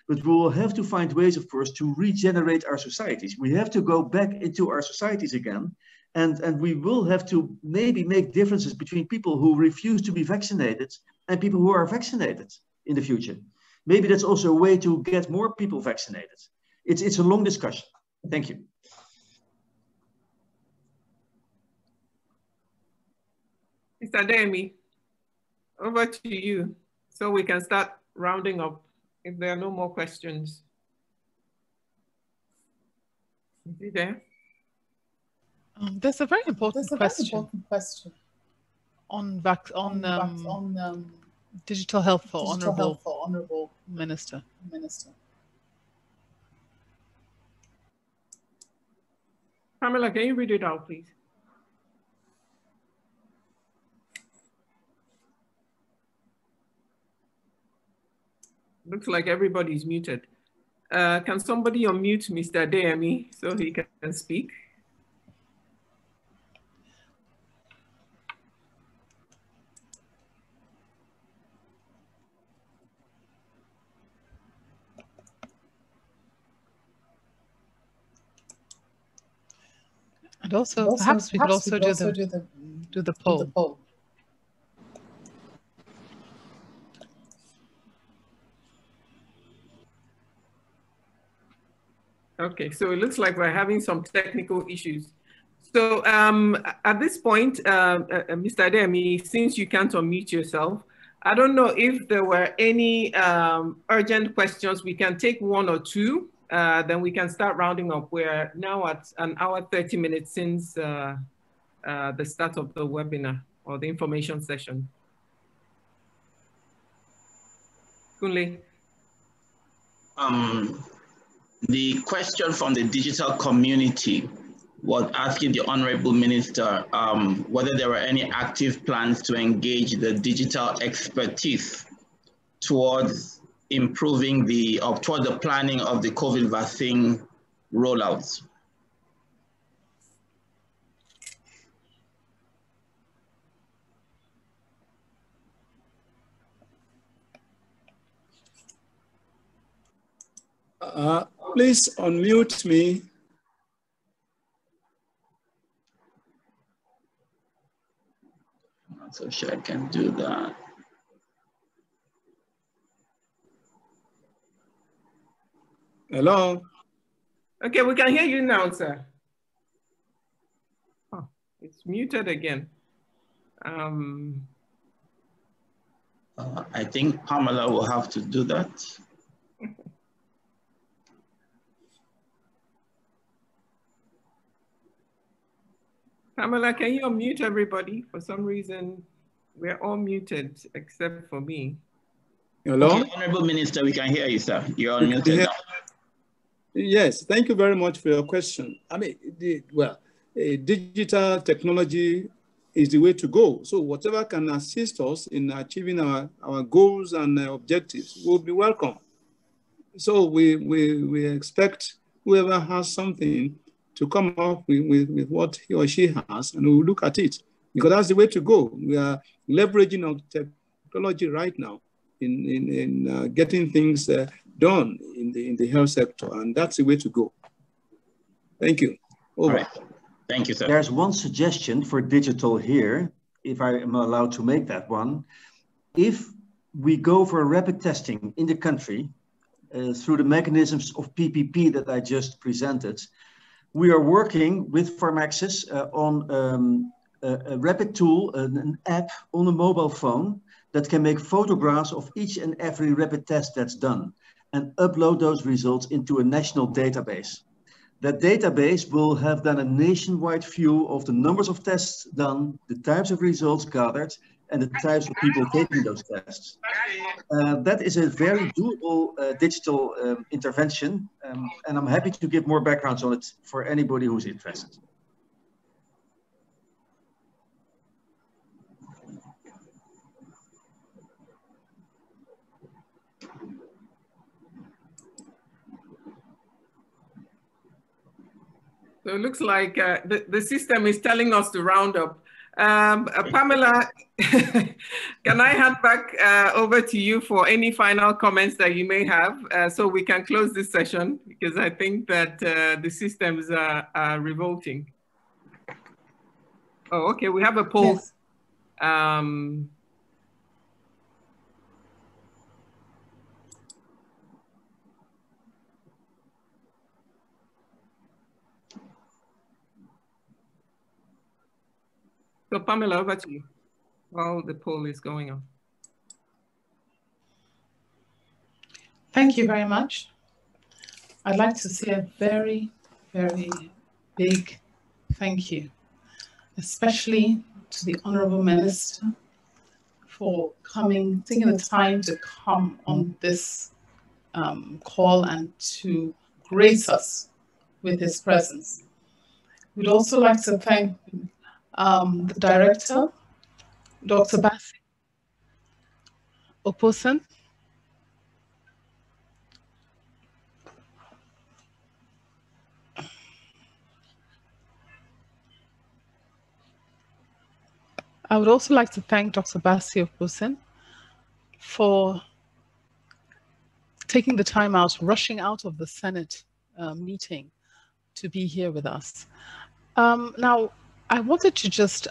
But we will have to find ways, of course, to regenerate our societies. We have to go back into our societies again. And we will have to maybe make differences between people who refuse to be vaccinated and people who are vaccinated in the future. Maybe that's also a way to get more people vaccinated. It's a long discussion. Thank you. Mr. Demi, over to you, so we can start rounding up if there are no more questions. Is he there? There's a very important question on digital health for Honorable Minister. Pamela, can you read it out, please? Looks like everybody's muted. Can somebody unmute Mr. Adeyemi so he can speak? And also, perhaps we could also do the poll. Okay, so it looks like we're having some technical issues. So at this point, Mr. Adeyemi, since you can't unmute yourself, I don't know if there were any urgent questions. We can take one or two, then we can start rounding up. We're now at 1 hour 30 minutes since the start of the webinar or the information session. Kunle. The question from the digital community was asking the Honorable Minister whether there were any active plans to engage the digital expertise towards improving towards the planning of the COVID vaccine rollouts. Please unmute me. I'm not so sure I can do that. Hello? Okay, we can hear you now, sir. Oh, it's muted again. I think Pamela will have to do that. Pamela, can you unmute everybody? For some reason, we're all muted except for me. Hello? Okay, Honorable Minister, we can hear you, sir. You're unmuted now. Yes, thank you very much for your question. I mean, digital technology is the way to go. So whatever can assist us in achieving our goals and objectives will be welcome. So we expect whoever has something to come up with what he or she has, and we'll look at it, because that's the way to go. We are leveraging on technology right now in getting things done in the health sector, and that's the way to go. Thank you. Over. All right. Thank you, sir. There's one suggestion for digital here, if I am allowed to make that one. If we go for rapid testing in the country through the mechanisms of PPP that I just presented, we are working with Pharmaxis on a rapid tool, an app on a mobile phone that can make photographs of each and every rapid test that's done and upload those results into a national database. That database will have then a nationwide view of the numbers of tests done, the types of results gathered, and the types of people taking those tests. That is a very doable digital intervention, and I'm happy to give more backgrounds on it for anybody who's interested. So it looks like the system is telling us to round up. Pamela, can I hand back over to you for any final comments that you may have so we can close this session, because I think that the systems are revolting. Oh, okay, we have a poll. Yes. So Pamela, over to you while the poll is going on. Thank you very much. I'd like to say a very, very big thank you, especially to the Honorable Minister for taking the time to come on this call and to grace us with his presence. We'd also like to thank the director, Dr. Bassi Oposen, I would also like to thank Dr. Bassi Oposen for taking the time out, rushing out of the Senate meeting to be here with us. Now, I wanted to just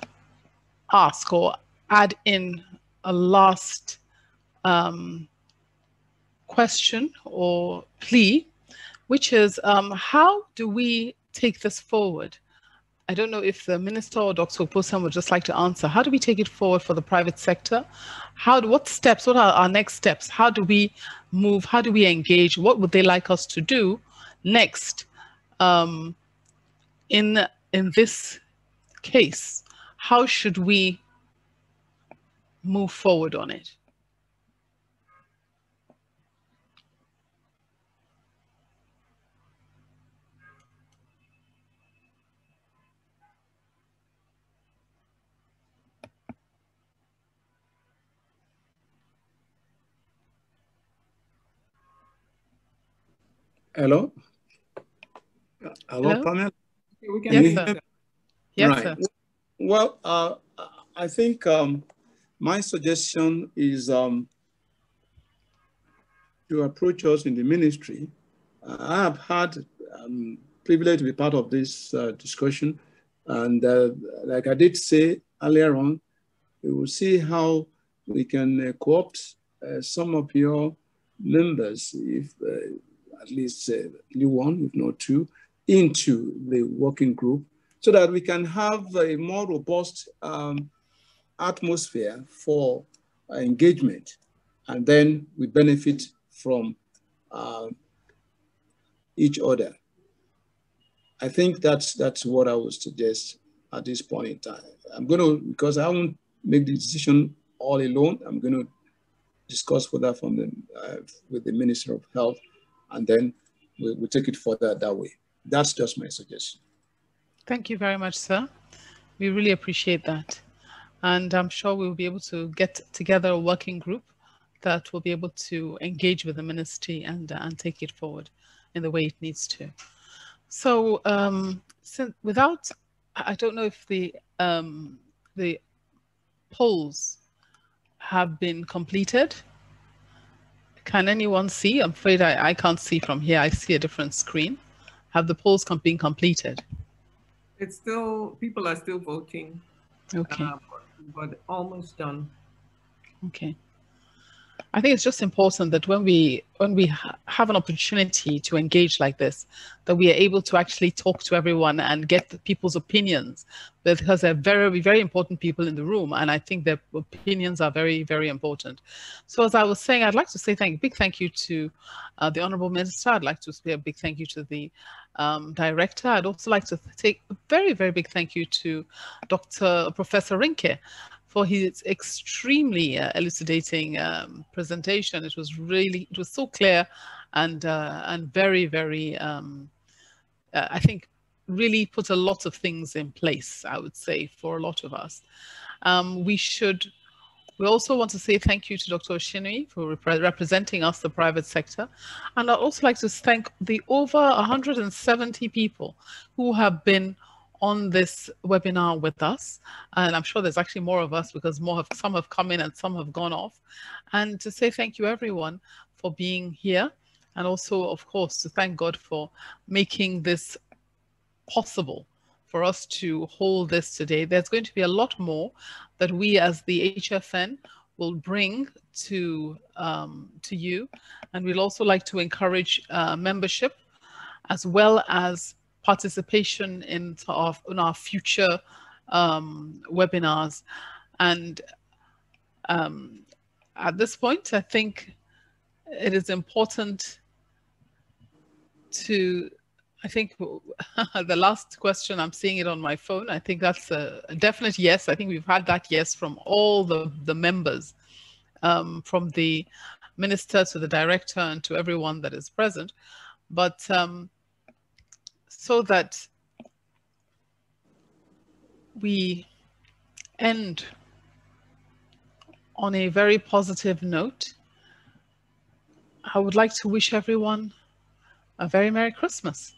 ask or add in a last question or plea, which is how do we take this forward? I don't know if the Minister or Dr. Oposen would just like to answer. How do we take it forward for the private sector? What steps, what are our next steps? How do we move? How do we engage? What would they like us to do next in this case? How should we move forward on it? Hello? Hello, Hello? panel? Yes, sir. Yes, right. sir. Well, I think my suggestion is to approach us in the ministry. I have had privilege to be part of this discussion. And like I did say earlier on, we will see how we can co-opt some of your members, if at least one, if not two, into the working group so that we can have a more robust atmosphere for engagement. And then we benefit from each other. I think that's what I would suggest at this point in time. I'm going to, because I won't make the decision all alone, I'm going to discuss further from with the Minister of Health, and then we'll take it further that way. That's just my suggestion. Thank you very much, sir. We really appreciate that. And I'm sure we'll be able to get together a working group that will be able to engage with the ministry and take it forward in the way it needs to. So I don't know if the polls have been completed. Can anyone see? I'm afraid I can't see from here. I see a different screen. Have the polls been completed? It's still, people are still voting. Okay. But almost done. Okay. I think it's just important that when we have an opportunity to engage like this, that we are able to actually talk to everyone and get the people's opinions, because they're very, very important people in the room, and I think their opinions are very, very important. So as I was saying, I'd like to say big thank you to the Honourable Minister. I'd like to say a big thank you to the Director. I'd also like to take a very, very big thank you to Professor Rinke for his extremely elucidating presentation. It was so clear and very, very, I think, really put a lot of things in place, I would say, for a lot of us. We also want to say thank you to Dr. Oshinui for representing us, the private sector. And I'd also like to thank the over 170 people who have been on this webinar with us, and I'm sure there's actually more of us because some have come in and some have gone off, and to say thank you everyone for being here, and also of course to thank God for making this possible for us to hold this today. There's going to be a lot more that we as the HFN will bring to you, and we'd also like to encourage membership as well as participation in our future webinars. And at this point, I think it is important to I think the last question, I'm seeing it on my phone. I think that's a definite yes. I think we've had that yes from all the members, from the minister to the director and to everyone that is present. But so that we end on a very positive note, I would like to wish everyone a very Merry Christmas.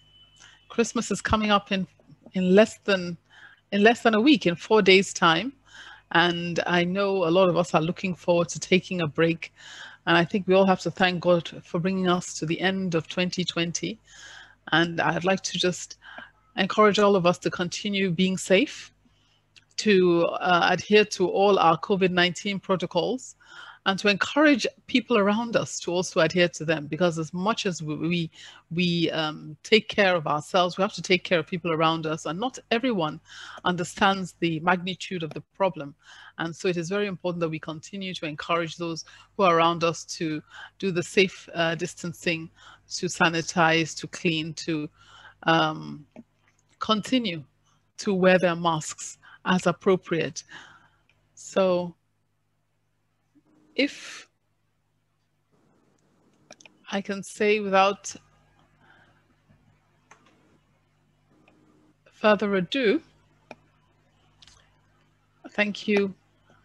Christmas is coming up in less than a week, in 4 days' time. And I know a lot of us are looking forward to taking a break. And I think we all have to thank God for bringing us to the end of 2020. And I'd like to just encourage all of us to continue being safe, to adhere to all our COVID-19 protocols, and to encourage people around us to also adhere to them, because as much as we take care of ourselves, we have to take care of people around us, and not everyone understands the magnitude of the problem. And so it is very important that we continue to encourage those who are around us to do the safe distancing, to sanitize, to clean, to continue to wear their masks as appropriate. So if I can say without further ado, thank you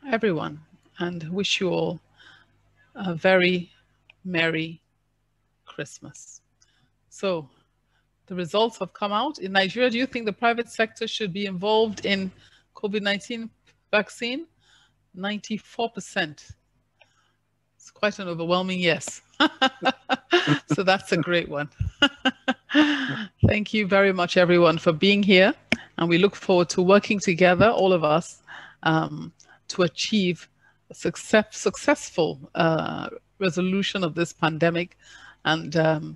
everyone, and wish you all a very Merry Christmas. So the results have come out. In Nigeria, do you think the private sector should be involved in COVID-19 vaccine? 94%. It's quite an overwhelming yes. So that's a great one. Thank you very much, everyone, for being here. And we look forward to working together, all of us, to achieve a successful resolution of this pandemic, and a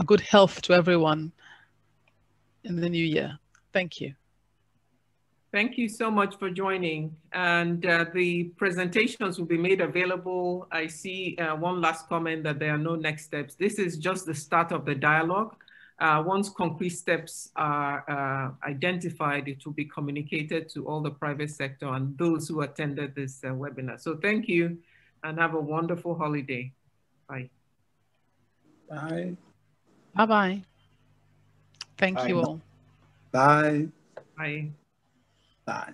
good health to everyone in the new year. Thank you. Thank you so much for joining. And the presentations will be made available. I see one last comment that there are no next steps. This is just the start of the dialogue. Once concrete steps are identified, it will be communicated to all the private sector and those who attended this webinar. So thank you and have a wonderful holiday. Bye. Bye. Bye-bye. Thank Bye. you all. Bye. Bye. Bye.